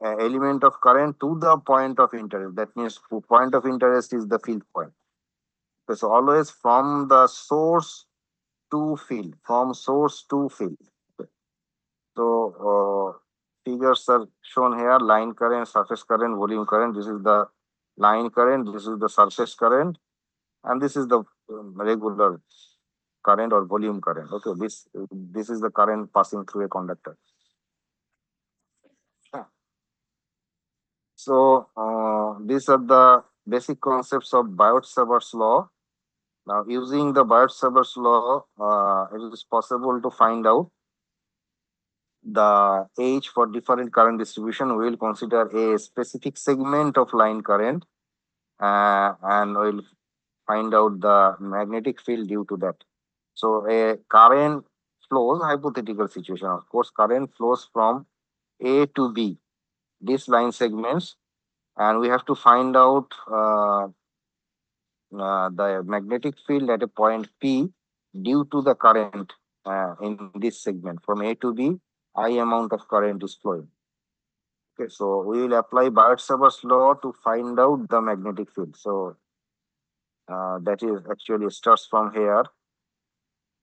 element of current to the point of interest. That means point of interest is the field point. Okay, so always from the source to field, from source to field. Okay. So figures are shown here: line current, surface current, volume current. This is the line current, this is the surface current, and this is the regular current or volume current. Okay, this is the current passing through a conductor. So these are the basic concepts of Biot-Savart's law. Now, using the Biot-Savart's law, it is possible to find out the H for different current distribution. We will consider a specific segment of line current and we will find out the magnetic field due to that. So a current flows, hypothetical situation, of course, current flows from A to B, these line segments, and we have to find out the magnetic field at a point P due to the current in this segment. From A to B, I amount of current is flowing. Okay, so we will apply Biot-Savart's law to find out the magnetic field. So that is actually starts from here.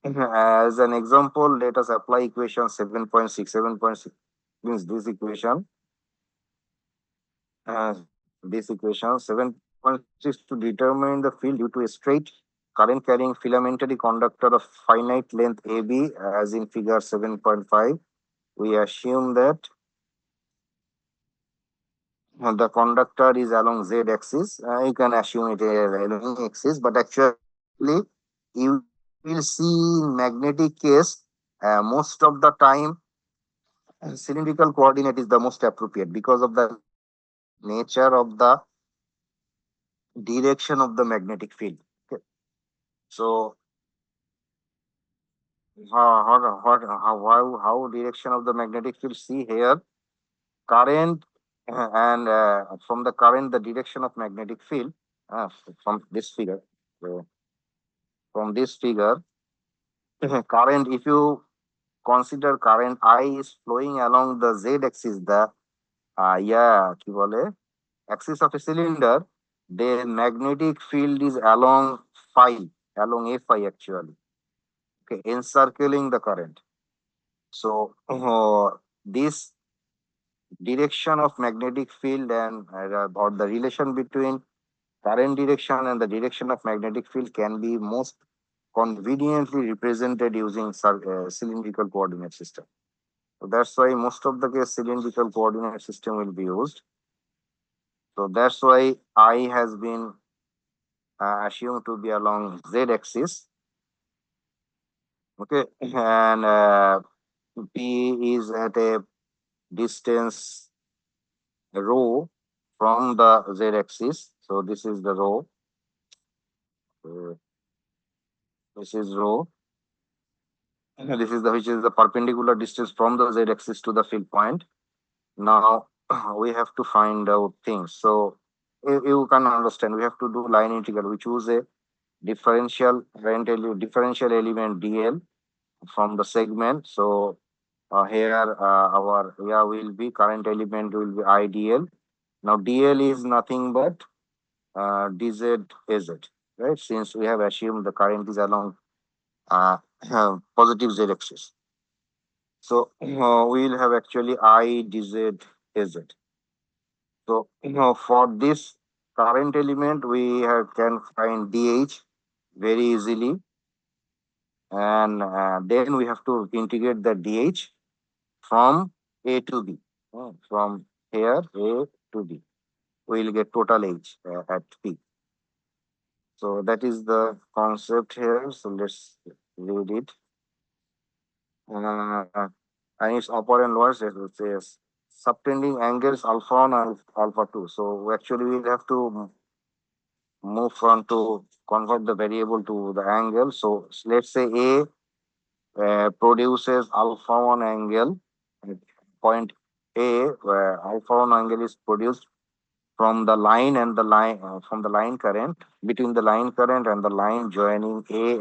As an example, let us apply equation 7.6. 7.6 means this equation. This equation 7.6 to determine the field due to a straight current carrying filamentary conductor of finite length AB, as in figure 7.5. We assume that the conductor is along Z axis. You can assume it along axis, but actually you will see in magnetic case, most of the time cylindrical coordinate is the most appropriate because of the nature of the direction of the magnetic field. Okay. So how direction of the magnetic field? See here, current and from the current, the direction of magnetic field from this figure. So from this figure, current, if you consider current I is flowing along the z axis, the কি বলে, axis of a cylinder, the magnetic field is along phi, along a phi actually, okay, encircling the current. So this direction of magnetic field and or the relation between current direction and the direction of magnetic field can be most conveniently represented using cylindrical coordinate system. So that's why most of the case cylindrical coordinate system will be used. So that's why I has been assumed to be along z axis. Okay, and P is at a distance rho from the z axis. So this is the rho. Uh, this is rho. This is the which is the perpendicular distance from the z axis to the field point. Now we have to find out things. So you can understand we have to do line integral. We choose a differential differential element dl from the segment. So here our will be current element will be idl. Now dl is nothing but dz az, right? Since we have assumed the current is along uh, positive z axis. So we will have actually I dz az. So for this current element, we can find dh very easily, and then we have to integrate the dh from a to b. From here a to b, we will get total h at p. So that is the concept here. So let's read it. And its upper and lower, it says subtending angles alpha 1 and alpha 2. So actually we'll have to move on to convert the variable to the angle. So let's say A produces alpha 1 angle at point A, where alpha 1 angle is produced from the line and the line from the line current, between the line current and the line joining A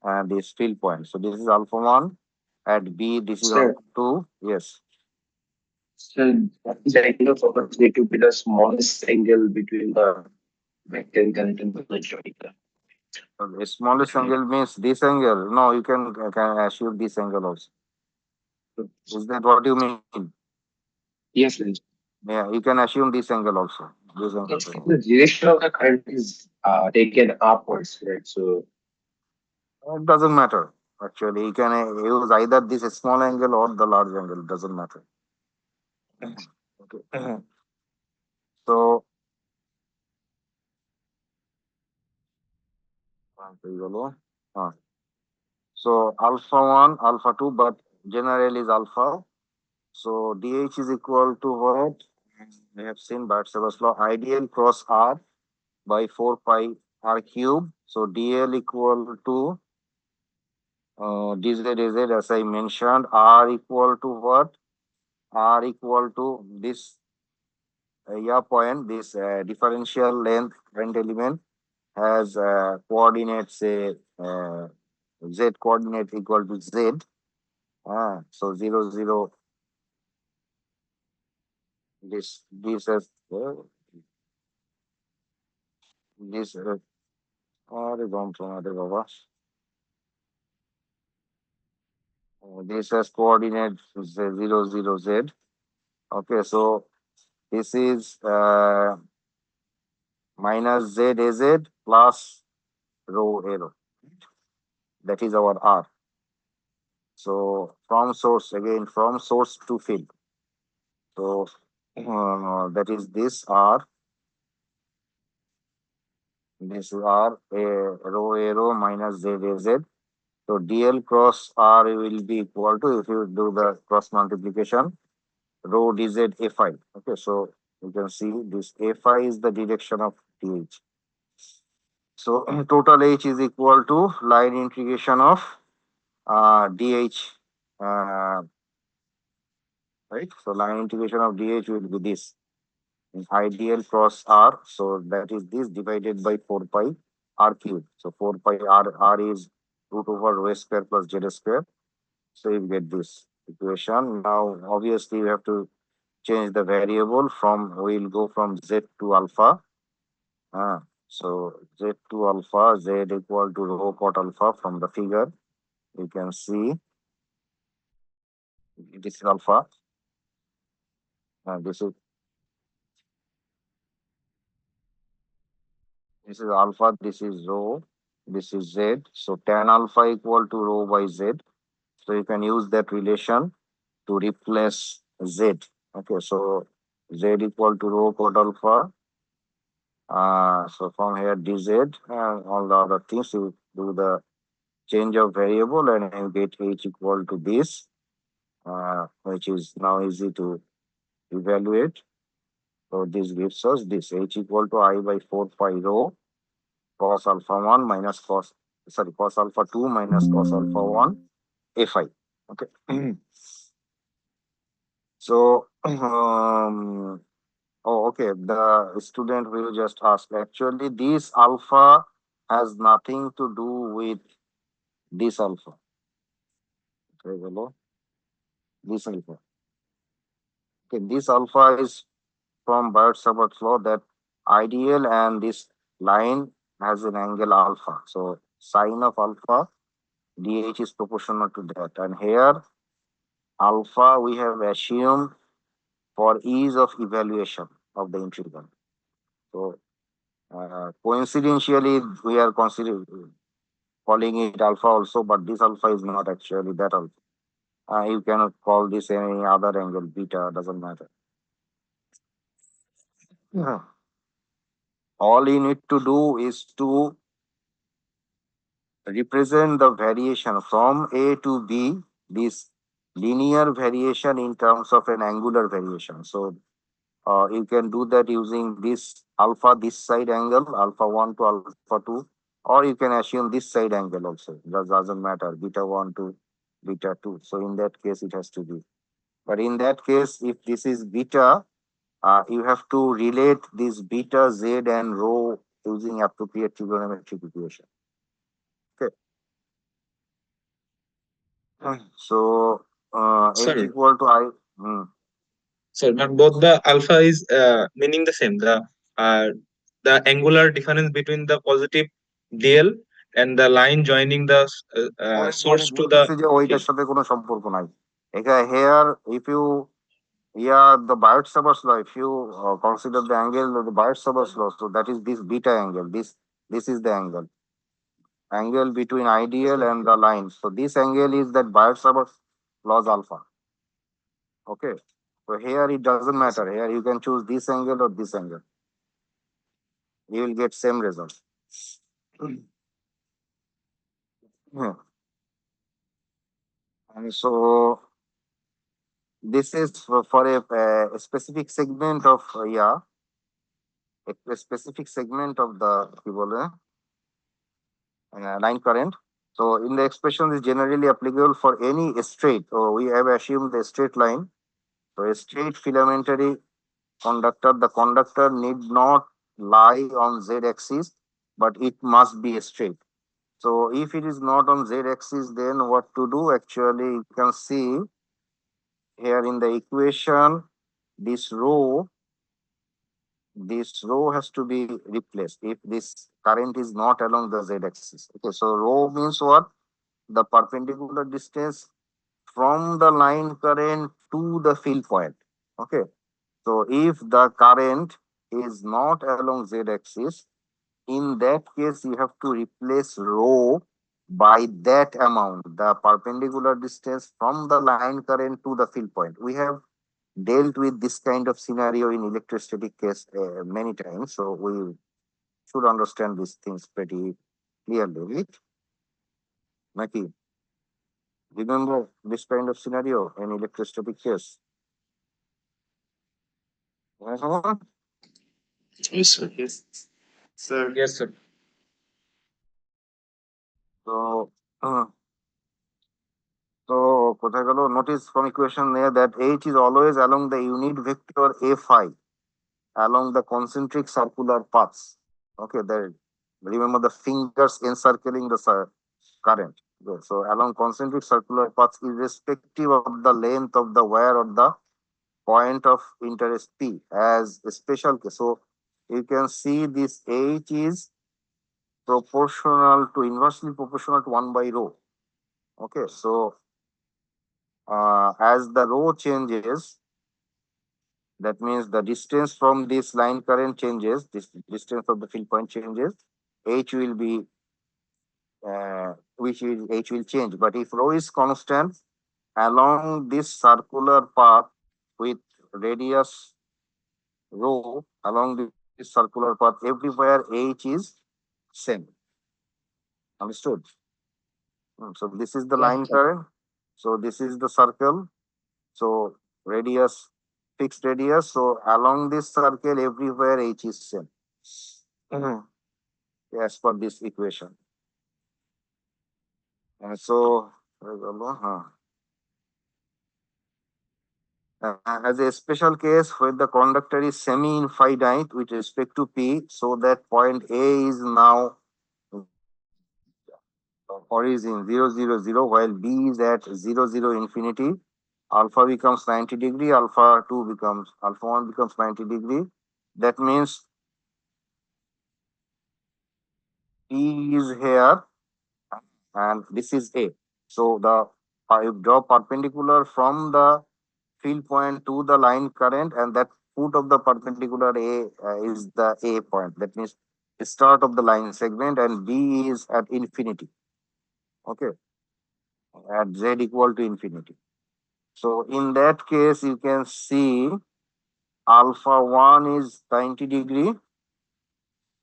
and this field point. So this is alpha 1 at B, this is Sir. alpha 2. Yes. So the angle of opportunity to be the smallest angle between the vector current and the joint. The smallest angle means this angle. No, you can assume this angle also. Is that what you mean? Yes, sir. Yeah, you can assume this angle also. This angle. It's like the direction of the current is taken upwards, right? So It doesn't matter. Actually, you can use either this small angle or the large angle. It doesn't matter. Okay. So, so alpha 1, alpha 2, but general is alpha. So dH is equal to what? We have seen Bart's law, ideal cross R by 4 pi R cube. So dl equal to dz dz, as I mentioned. R equal to what? R equal to this point, this differential length current element has coordinates, say z coordinate equal to z. So 0 0, this gives us this this has coordinate 0 0 z. Okay, so this is minus z az plus rho arrow. That is our R. So from source, again from source to field. So that is this R. This is R a rho minus Z a Z. So DL cross R will be equal to, if you do the cross multiplication, rho dz a phi. Okay, so you can see this a phi is the direction of dh. So total h is equal to line integration of dh, right? So line integration of dh will be this ideal cross r. So that is this divided by 4 pi r cube. So 4 pi r is root over rho square plus z square. So you get this equation. Now obviously you have to change the variable from, we'll go from z to alpha. So z to alpha, z equal to rho cot alpha. From the figure you can see this is alpha, this is alpha, this is rho, this is z. So tan alpha equal to rho by z. So you can use that relation to replace z. Okay, so z equal to rho cot alpha. So from here dz and all the other things, you do the change of variable and you get h equal to this, which is now easy to evaluate. So this gives us this h equal to I by 4 pi rho cos alpha 1 minus cos alpha 2 minus cos alpha 1 a phi. Okay. So oh, okay. The student will just ask, actually, this alpha has nothing to do with this alpha. Okay, hello? This alpha. Okay, this alpha is from Biot-Savart law that ideal and this line has an angle alpha. So sine of alpha, dh is proportional to that. And here, alpha we have assumed for ease of evaluation of the integral. So coincidentally, we are considering calling it alpha also, but this alpha is not actually that alpha. You cannot call this any other angle, beta, doesn't matter. All you need to do is to represent the variation from A to B, this linear variation in terms of an angular variation. So you can do that using this alpha, this side angle, alpha 1 to alpha 2, or you can assume this side angle also. That doesn't matter, beta 1 to beta 2. So in that case, it has to be. But in that case, if this is beta, you have to relate this beta, z, and rho using appropriate trigonometric equation. Okay. So h Sorry. equal to I. So, but both the alpha is meaning the same. The angular difference between the positive DL and the line joining the source to the যে ওইটার field. সাথে কোনো সম্পর্ক নাই। Here, if you, yeah, the Biot-Savart law, if you consider the angle of the Biot-Savart law, so that is this beta angle. This is the angle between ideal and the line. So this angle is that Biot-Savart law's alpha. Okay. So here it doesn't matter. Here you can choose this angle or this angle. You will get same result. Yeah. And so this is for a specific segment of a specific segment of the line current. So in the expression is generally applicable for any straight. So we have assumed the straight line. So a straight filamentary conductor, the conductor need not lie on z-axis, but it must be straight. So if it is not on z-axis, then what to do? Actually, you can see here in the equation, this rho has to be replaced if this current is not along the z-axis. Okay, so rho means what? The perpendicular distance from the line current to the field point. Okay, so if the current is not along z-axis, in that case you have to replace rho by that amount, the perpendicular distance from the line current to the field point. We have dealt with this kind of scenario in electrostatic case many times, so we should understand these things pretty clearly, right? Naki, remember this kind of scenario in electrostatic case? Someone? Yes, sir. Yes. Sir. Yes, sir. So, so কোথায় গেল? Notice from equation there that H is always along the unit vector A phi along the concentric circular paths. Okay, there. Remember the fingers encircling the current. Okay, so along concentric circular paths, irrespective of the length of the wire or the point of interest P as a special case. So you can see this H is proportional to inversely proportional to 1 by rho. Okay, so as the rho changes, that means the distance from this line current changes, this distance of the field point changes, H will be H will change. But if rho is constant along this circular path with radius rho along this circular path, everywhere H is same. Understood? So this is the line current. So this is the circle. So radius, fixed radius. So along this circle, everywhere H is same. As per this equation. And so, as a special case where the conductor is semi-infinite with respect to P, so that point A is now origin 0, 0, 0, while B is at 0, 0, infinity. Alpha becomes 90 degree, alpha 1 becomes 90 degree. That means P is here and this is A. So the I draw perpendicular from the field point to the line current, and that foot of the perpendicular A is the A point. That means the start of the line segment, and B is at infinity. Okay, at Z equal to infinity. So in that case, you can see alpha 1 is 90 degree,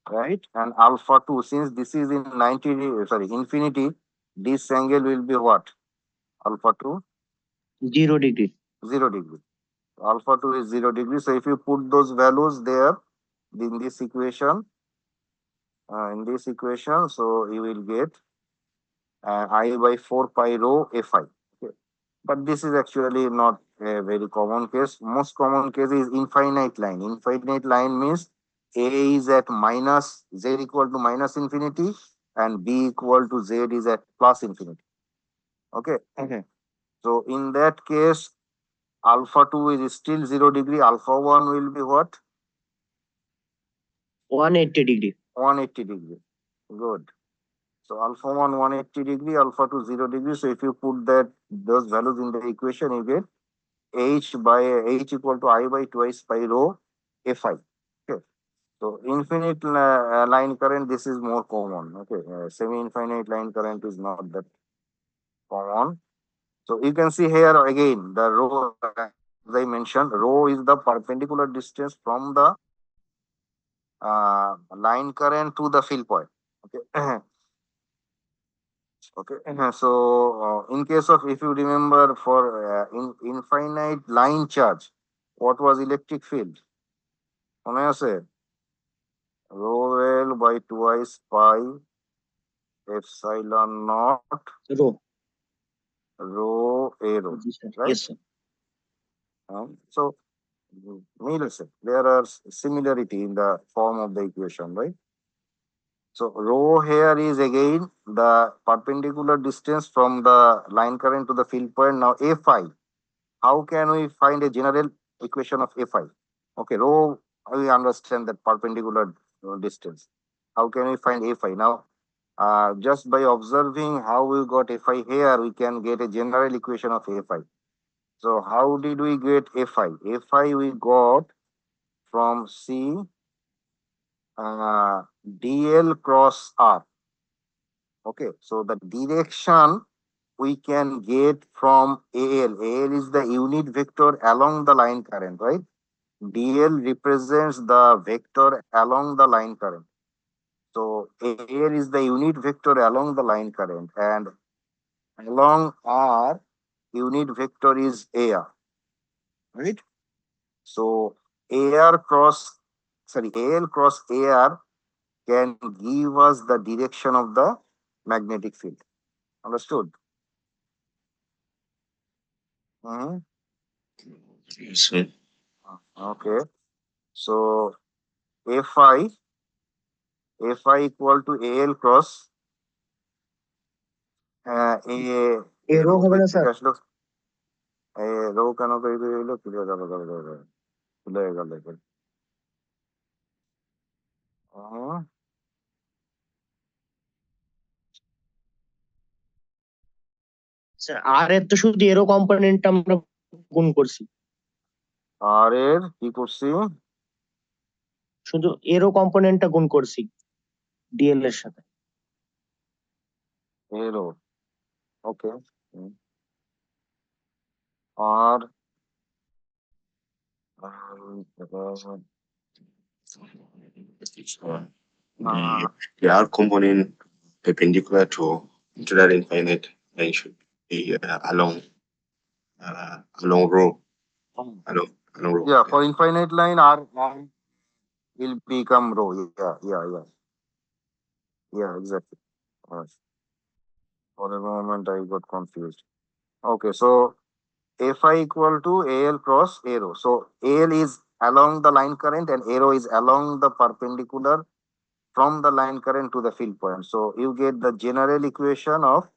right? And alpha 2, since this is in 90 degree, sorry, infinity, this angle will be what? Alpha 2? 0 degree. 0 degree. Alpha 2 is 0 degree. So if you put those values there in this equation, so you will get I by 4 pi rho Fi. Okay. But this is actually not a very common case. Most common case is infinite line. Infinite line means A is at minus Z equal to minus infinity and B equal to Z is at plus infinity. Okay. So in that case, alpha 2 is still 0 degree. Alpha 1 will be what? 180 degree. 180 degree. Good. So alpha 1 180 degree, alpha 2 0 degree. So if you put those values in the equation, you get H equal to I by twice pi rho Fi. Okay. So infinite line current, this is more common. Okay. Semi-infinite line current is not that common. So you can see here again the rho, as I mentioned, rho is the perpendicular distance from the line current to the field point. Okay. Okay. So in case of, if you remember, for infinite line charge, what was electric field? মনে আছে? Rho L by twice pi epsilon naught Rho. rho A rho. Right? Yes, sir. So needless, there are similarity in the form of the equation, right? So rho here is again the perpendicular distance from the line current to the field point. Now A phi, how can we find a general equation of A phi? Okay, rho, we understand that perpendicular distance. How can we find A phi? Now, just by observing how we got A phi here, we can get a general equation of A phi. So how did we get A phi? A phi we got from C dl cross r. Okay, so the direction we can get from AL. AL is the unit vector along the line current, right? DL represents the vector along the line current. So AL is the unit vector along the line current, and along R, unit vector is AR, right? So AL cross AR can give us the direction of the magnetic field. Understood? Mhm. Yes, sir. Okay. So Fi equal to AL cross A Arrow হবে না sir? আসলো rho কেন তৈরি হইলো খুলে গেল sir আর এর তো শুধু এরো কম্পোনেন্ট আমরা গুণ করছি, আর এর কি করছি শুধু এরো কম্পোনেন্টটা গুণ করছি ডিএল এর সাথে। এরো ওকে আর The R component perpendicular to that infinite line should be along row. Along row. yeah, for infinite line R will become rho. Yeah, exactly. Yes. For a moment I got confused. Okay, so Fi equal to AL cross arrow. So AL is along the line current and arrow is along the perpendicular from the line current to the field point. So you get the general equation of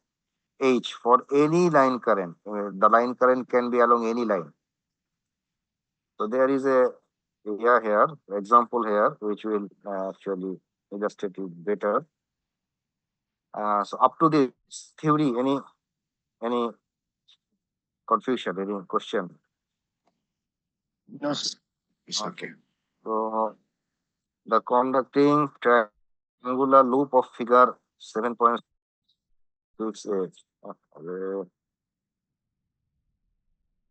H for any line current. The line current can be along any line. So there is a here example here which will actually illustrate it better. So up to this theory, any confusion, any question? No, sir. It's okay. So the conducting triangular loop of figure 7.68.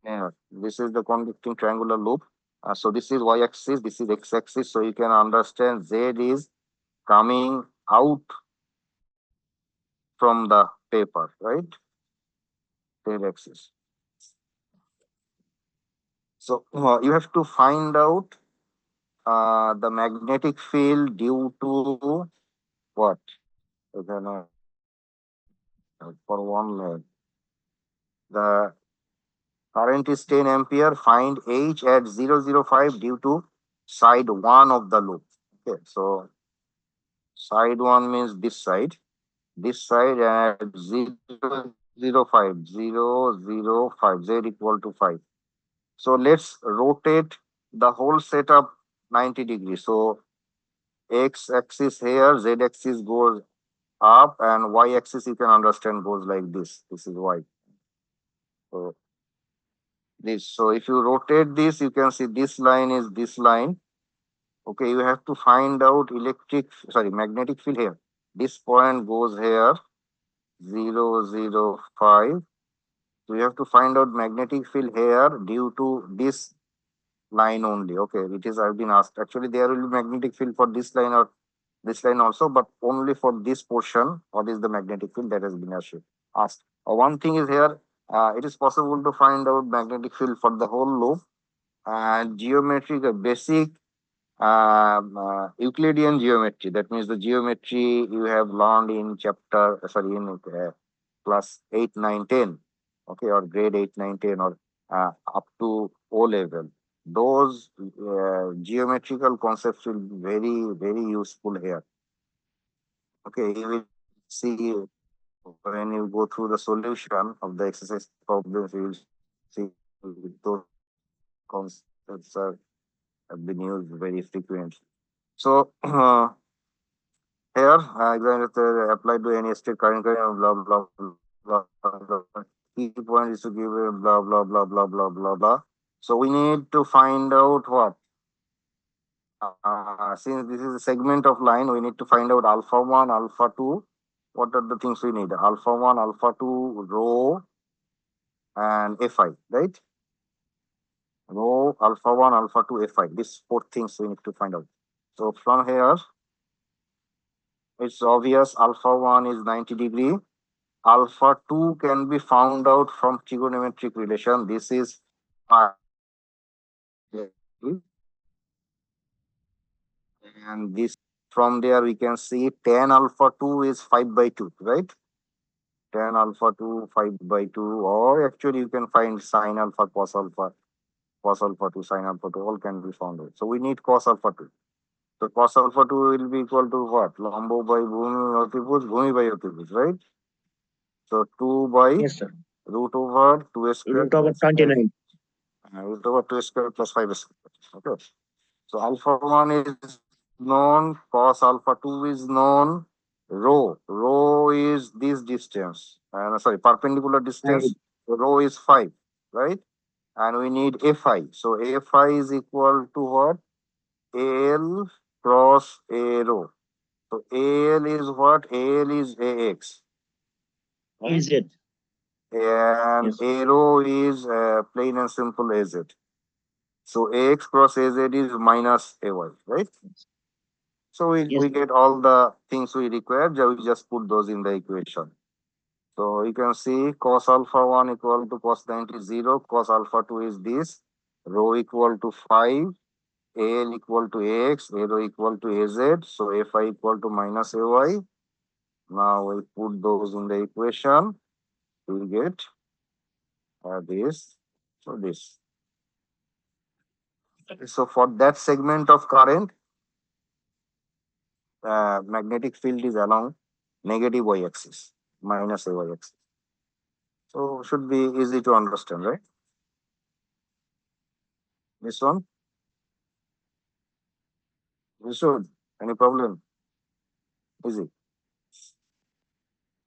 Yeah, this is the conducting triangular loop. So this is y-axis, this is x-axis. So you can understand Z is coming out from the paper, right? Z axis. So you have to find out the magnetic field due to what? Then, for one leg, the current is 10 ampere. Find H at 005 due to side 1 of the loop. Okay, so side 1 means this side. This side at 005, 005, Z equal to 5. So let's rotate the whole setup 90 degrees. So X axis here, Z axis goes up, and Y axis you can understand goes like this. This is Y. So this. So if you rotate this, you can see this line is this line. Okay, you have to find out magnetic field here. This point goes here, 005. So you have to find out magnetic field here due to this line only. Okay, it is I've been asked. Actually, there will be magnetic field for this line or this line also, but only for this portion. What is the magnetic field that has been asked? One thing is here, it is possible to find out magnetic field for the whole loop. Geometric, basic Euclidean geometry. That means the geometry you have learned in class 8, 9, 10. Okay, or grade 8, 9, 10, or up to O level. Those geometrical concepts will be very, very useful here. Okay, you will see when you go through the solution of the exercise problems, you will see those concepts have been used very frequently. So here, going to apply to any state current, blah, blah, blah, blah. Key point is to give a blah, blah, blah, blah, blah, blah, blah. So we need to find out what? Since this is a segment of line, we need to find out alpha 1, alpha 2. What are the things we need? Alpha 1, alpha 2, rho, and Fi, right? Rho, alpha 1, alpha 2, Fi. These 4 things we need to find out. So from here, it's obvious alpha 1 is 90 degree. Alpha 2 can be found out from trigonometric relation. This is and this from there we can see tan alpha 2 is 5 by 2, right? Tan alpha 2 5 by 2, or actually you can find sin alpha, cos alpha 2, sin alpha 2, all can be found out. So we need cos alpha 2. So cos alpha 2 will be equal to what? Lambo by bhumi by otibhuj, right? So 2 by Yes, sir. root over 2 square Root over plus 29. root over 2 square plus 5 square. Okay. So alpha 1 is known, cos alpha 2 is known, rho. Rho is this distance. Sorry, perpendicular distance. Rho is 5, right? And we need Fi. So Fi is equal to what? Al cross A rho. So Al is what? Al is Ax. Is it? And Yes. A rho is plain and simple Az. So Ax cross Az is minus Ay, right? So we get all the things we require, we just put those in the equation. So you can see cos alpha 1 equal to cos 90 is 0, cos alpha 2 is this, rho equal to 5, Al equal to Ax, A rho equal to Az, so Fi equal to minus Ay. Now we put those in the equation, we get this, so this. So for that segment of current, magnetic field is along negative y-axis, minus a y-axis. So should be easy to understand, right? This one? We should. Any problem? Easy.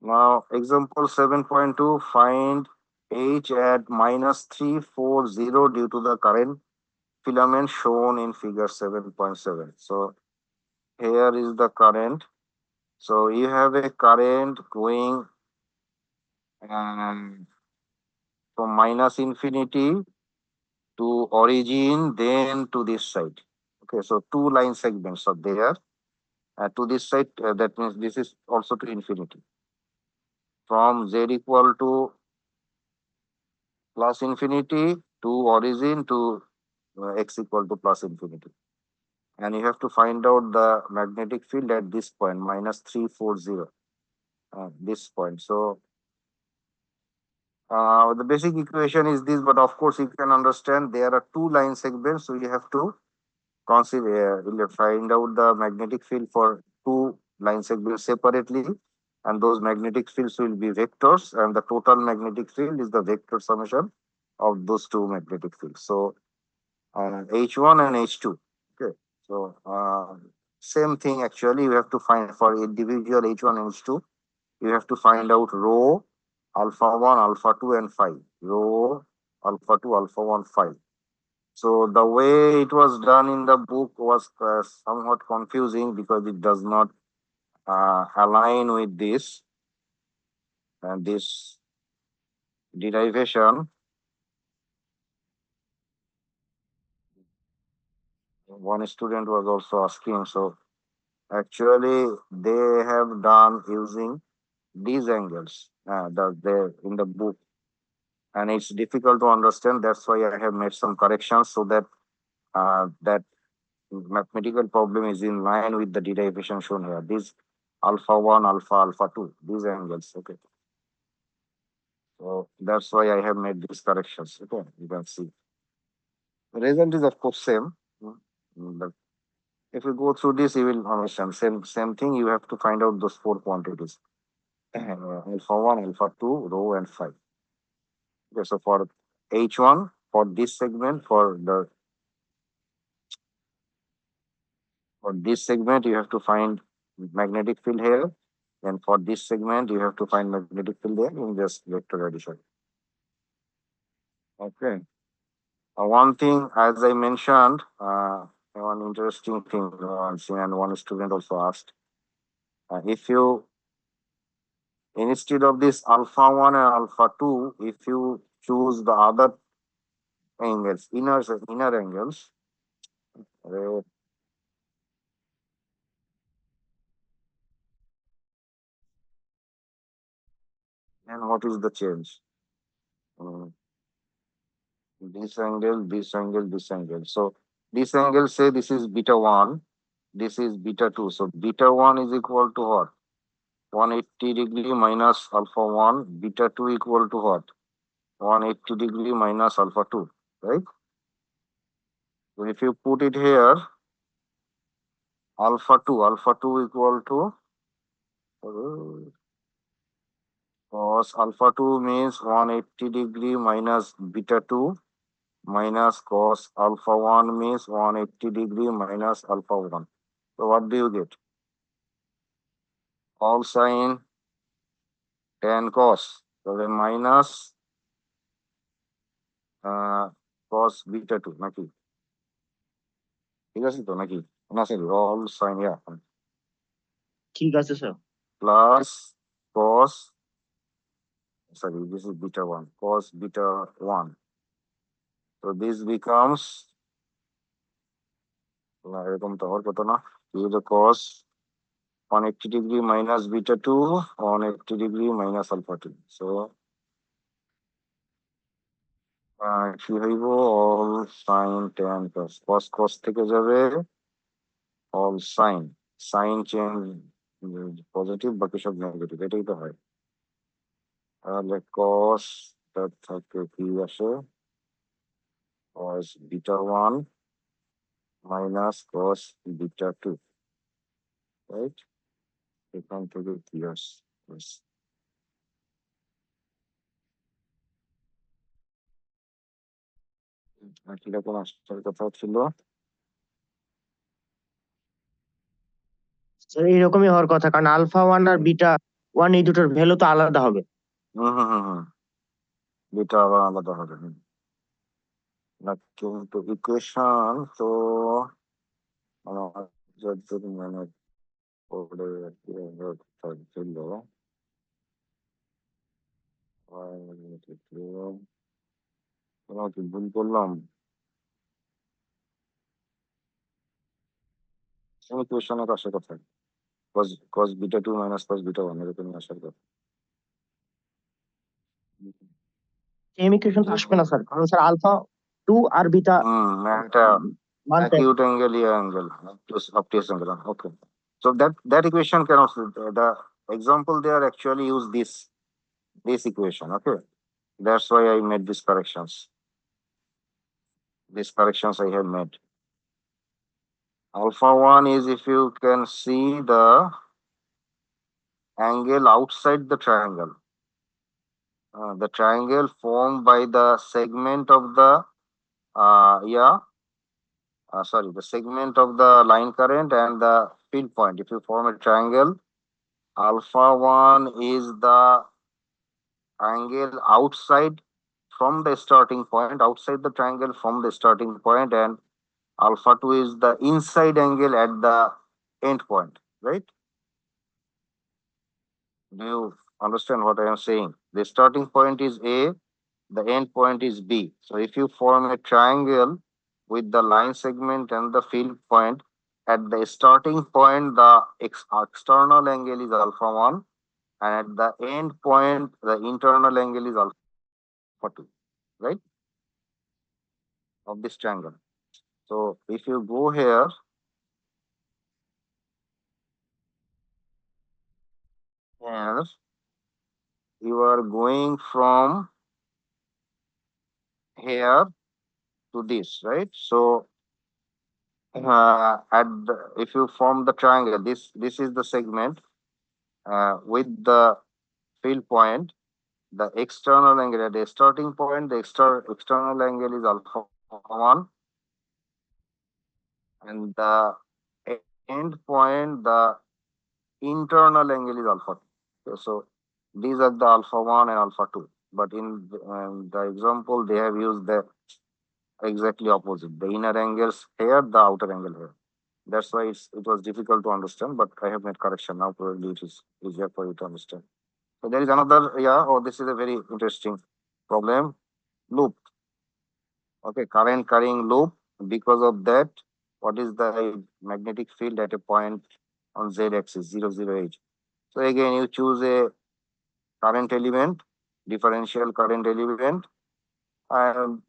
Now, example 7.2, find H at minus 340 due to the current filament shown in figure 7.7. So here is the current. So you have a current going from minus infinity to origin, then to this side. Okay, so two line segments are there. To this side, that means this is also to infinity. From z equal to plus infinity to origin to x equal to plus infinity. And you have to find out the magnetic field at this point, minus 340, this point. So the basic equation is this, but of course you can understand there are two line segments, so you have to consider, find out the magnetic field for two line segments separately, and those magnetic fields will be vectors, and the total magnetic field is the vector summation of those two magnetic fields. So H1 and H2. Okay. So same thing actually, you have to find for individual H1 and H2, you have to find out rho, alpha 1, alpha 2, and phi. Rho, alpha 2, alpha 1, phi. So the way it was done in the book was somewhat confusing because it does not align with this and this derivation. One student was also asking, so actually they have done using these angles in the book, and it's difficult to understand. That's why I have made some corrections so that that mathematical problem is in line with the derivation shown here. This alpha 1, alpha 2, these angles. Okay. So that's why I have made these corrections. Okay, you can see. The result is of course same. But if you go through this, you will understand. Same thing. You have to find out those four quantities. Alpha 1, alpha 2, rho, and phi. Okay, so for H1, for this segment, for this segment, you have to find magnetic field here. And for this segment, you have to find magnetic field there in just vector addition. Okay. One thing, as I mentioned, one interesting thing, and one student also asked, if you, instead of this alpha 1 and alpha 2, if you choose the other angles, inner angles, And what is the change? Mm, this angle, this angle, this angle. So this angle, say this is beta 1, this is beta 2. So beta 1 is equal to what? 180 degree minus alpha 1, beta 2 equal to what? 180 degree minus alpha 2, right? So if you put it here, alpha 2 equal to cos alpha 2 means 180 degree minus beta 2 minus cos alpha 1 means 180 degree minus alpha 1. So what do you get? All sine tan cos. So then minus cos beta 2 নাকি? ঠিক আছে তো নাকি? না sorry, all sine, yeah. ঠিক আছে sir. Plus cos, sorry, this is beta 1, cos beta 1. So this becomes, এরকম তো হওয়ার কথা না, the cos 180 degree minus beta 2, 180 degree minus alpha 2. So কি হইব, all sin tan cos, cos থেকে যাবে all sin change পজিটিভ, বাকি সব নেগেটিভ, এটাই তো হয়। তাহলে cos থেকে কি আসে, cos beta 1 minus cos beta 2, right? এখান থেকে কি আসে, কিরকম আসার কথা ছিল? স্যার এইরকমই হওয়ার কথা, কারণ আলফা 1 আর বিটা 1 এই দুটোর ভ্যালু তো আলাদা হবে। বিটা আবার আলাদা হবে। না কিন্তু ইকুয়েশন তো আমার যতদূর মনে পড়ে ছিল, কি ভুল করলাম? ইকুয়েশনের আসার কথা cos beta 2 minus cos beta 1 এরকম আসার কথা। সেম ইকুয়েশন তো আসবে না স্যার, কারণ স্যার আলফা 2 আর বিটা একটা মান acute angle, angle, obtuse angle. Okay. So that equation cannot, the example there actually use this equation. Okay. That's why I made these corrections. These corrections I have made. Alpha 1 is if you can see the angle outside the triangle. The triangle formed by the segment of the the segment of the line current and the field point. If you form a triangle, alpha 1 is the angle outside from the starting point, outside the triangle from the starting point, and alpha 2 is the inside angle at the end point, right? Do you understand what I am saying? The starting point is A, the end point is B. So if you form a triangle with the line segment and the field point, at the starting point, the external angle is alpha 1, and at the end point, the internal angle is alpha 2, right? Of this triangle. So if you go here, and you are going from here to this, right? So if you form the triangle, this is the segment with the field point, the external angle at the starting point, the external angle is alpha 1, and the end point, the internal angle is alpha 2. Okay, so these are the alpha 1 and alpha 2, but in the example they have used the exactly opposite, the inner angles here, the outer angle here. That's why it was difficult to understand, but I have made correction now. Probably it is easier for you to understand. So there is another, this is a very interesting problem. Loop. Okay, current carrying loop. Because of that, what is the magnetic field at a point on z axis 0, 0, 8? So again, you choose a current element, differential current element. And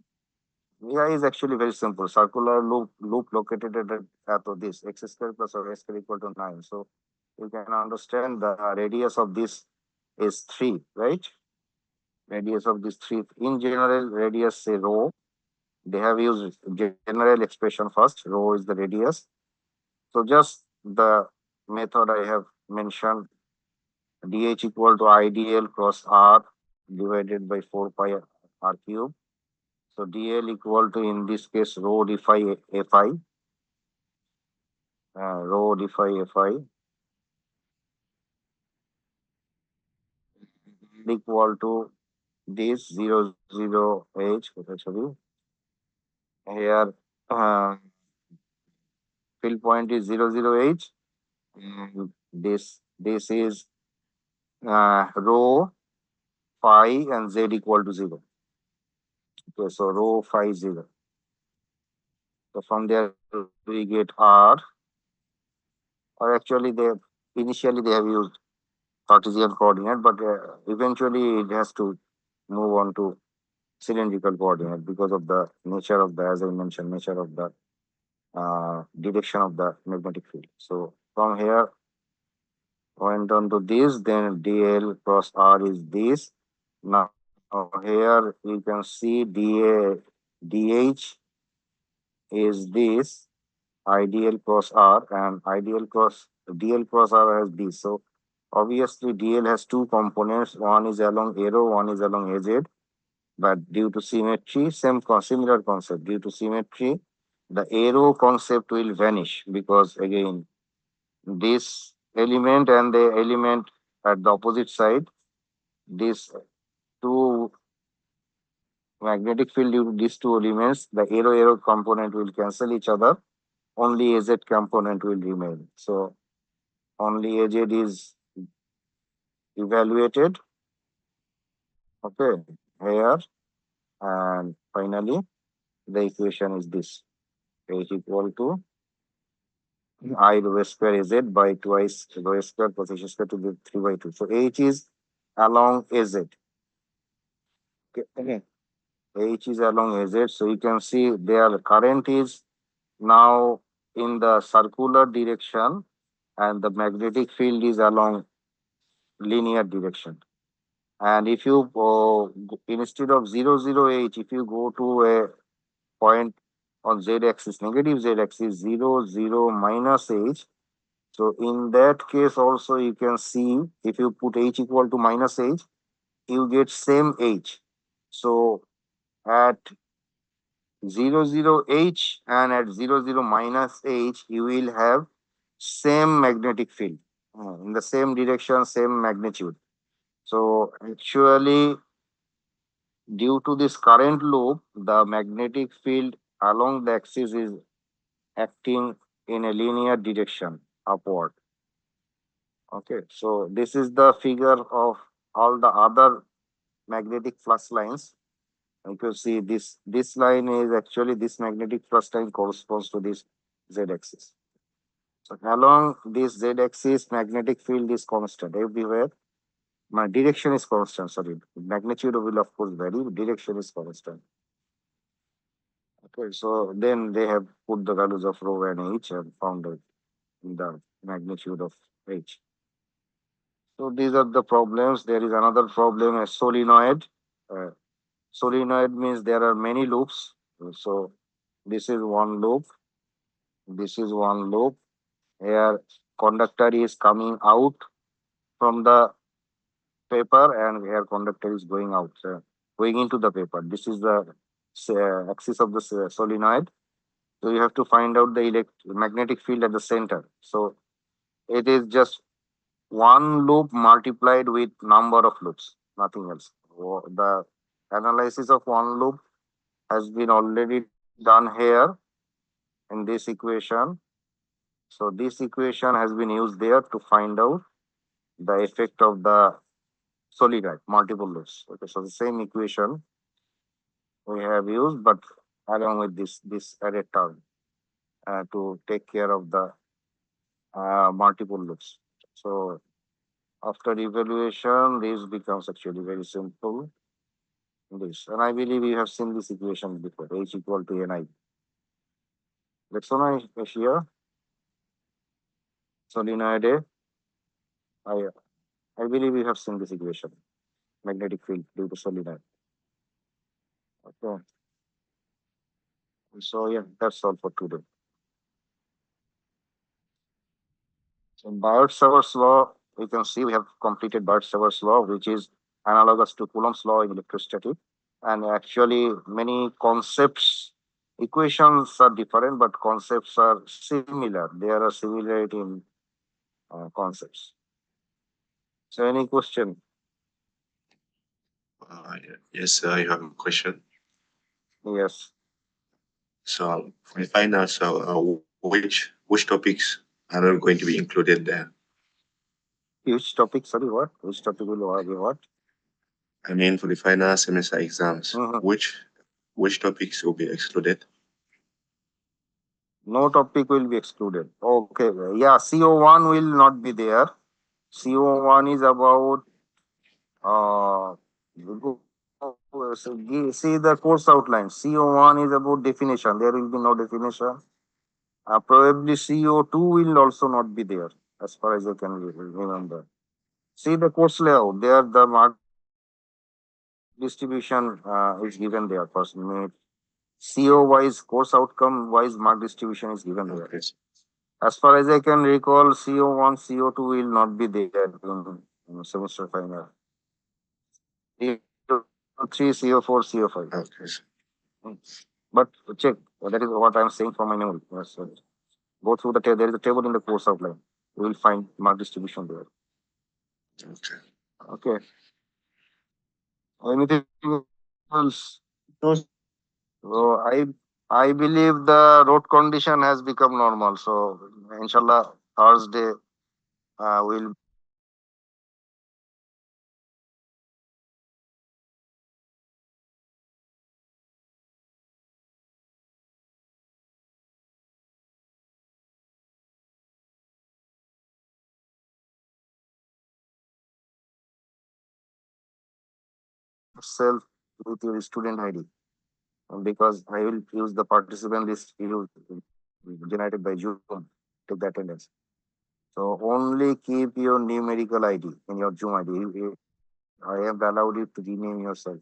yeah, is actually very simple. Circular loop located at this x square plus or s square equal to 9. So you can understand the radius of this is 3, right? Radius of this 3. In general, radius say rho. They have used general expression first. Rho is the radius. So just the method I have mentioned, dh equal to idl cross r divided by 4 pi r cube. So dl equal to, in this case, rho d phi fi, rho d phi fi equal to this 0 h. Sorry, here fill point is 0 h. And this is rho phi and z equal to 0. Okay, so rho phi 0. So from there we get r, or actually initially they have used Cartesian coordinate, but eventually it has to move on to cylindrical coordinate because of the nature of the, as I mentioned, nature of the direction of the magnetic field. So from here went on to this, then dl cross r is this. Now here you can see dh is this ideal cross r, and dl cross r has this. So obviously dl has two components, one is along arrow, one is along az, but due to symmetry, similar concept, due to symmetry, the arrow concept will vanish, because again this element and the element at the opposite side, these two magnetic field due to these two elements, the arrow component will cancel each other, only az component will remain. So only az is evaluated, okay, here, and finally the equation is this, h equal to I rho square az by twice rho square plus h square to the 3 by 2. So h is along az. Okay. H is along az. So you can see their current is now in the circular direction, and the magnetic field is along linear direction. And if you instead of 0 h, if you go to a point on z-axis, negative z-axis, 0 minus h. So in that case also you can see, if you put h equal to minus h, you get same h. So at 0 h and at 0 minus h, you will have same magnetic field in the same direction, same magnitude. So actually, due to this current loop, the magnetic field along the axis is acting in a linear direction upward. Okay, so this is the figure of all the other magnetic flux lines. You can see this line is actually, this magnetic flux line corresponds to this z-axis. So along this z-axis, magnetic field is constant everywhere. My direction is constant, sorry. Magnitude will of course vary, direction is constant. Okay, so then they have put the values of rho and h and found the magnitude of h. So these are the problems. There is another problem, a solenoid. Solenoid means there are many loops. So this is one loop. This is one loop. Here conductor is coming out from the paper, and here conductor is going out, going into the paper. This is the axis of the solenoid. So you have to find out the magnetic field at the center. So it is just one loop multiplied with number of loops, nothing else. The analysis of one loop has been already done here in this equation. So this equation has been used there to find out the effect of the solenoid, multiple loops. Okay, so the same equation we have used, but along with this added term to take care of the multiple loops. So After evaluation, this becomes actually very simple. This, and I believe you have seen this equation before, H equal to Ni. Lexona is here. Solenoid A. I believe you have seen this equation. Magnetic field due to solenoid. Okay. So yeah, that's all for today. So Biot-Savart's law, we can see we have completed Biot-Savart's law, which is analogous to Coulomb's law in electrostatics. And actually, many concepts, equations are different, but concepts are similar. There are similarity in concepts. So, any question? Yes, I have a question. Yes. So for the finals, which topics are going to be included there? Which topic? Sorry, what? Which topic will be what? I mean, for the final semester exams, Mhm. which topics will be excluded? No topic will be excluded. Okay. Yeah, CO1 will not be there. CO1 is about see the course outline. CO1 is about definition. There will be no definition. Probably CO2 will also not be there, as far as I can remember. See the course layout. There the mark distribution is given there. First minute. CO wise, course outcome wise mark distribution is given there. Okay. As far as I can recall, CO1, CO2 will not be there in semester final. CO3, CO4, CO5. Okay. But check, that is what I'm saying from my memory. Yes, sir. Go through the table. There is a table in the course outline. You will find mark distribution there. Okay. Okay. Anything else? No, So I believe the road condition has become normal. So inshallah Thursday will self with your student ID because I will use the participant list generated by Zoom to the attendance. So only keep your numerical ID in your Zoom ID. I have allowed you to rename yourself.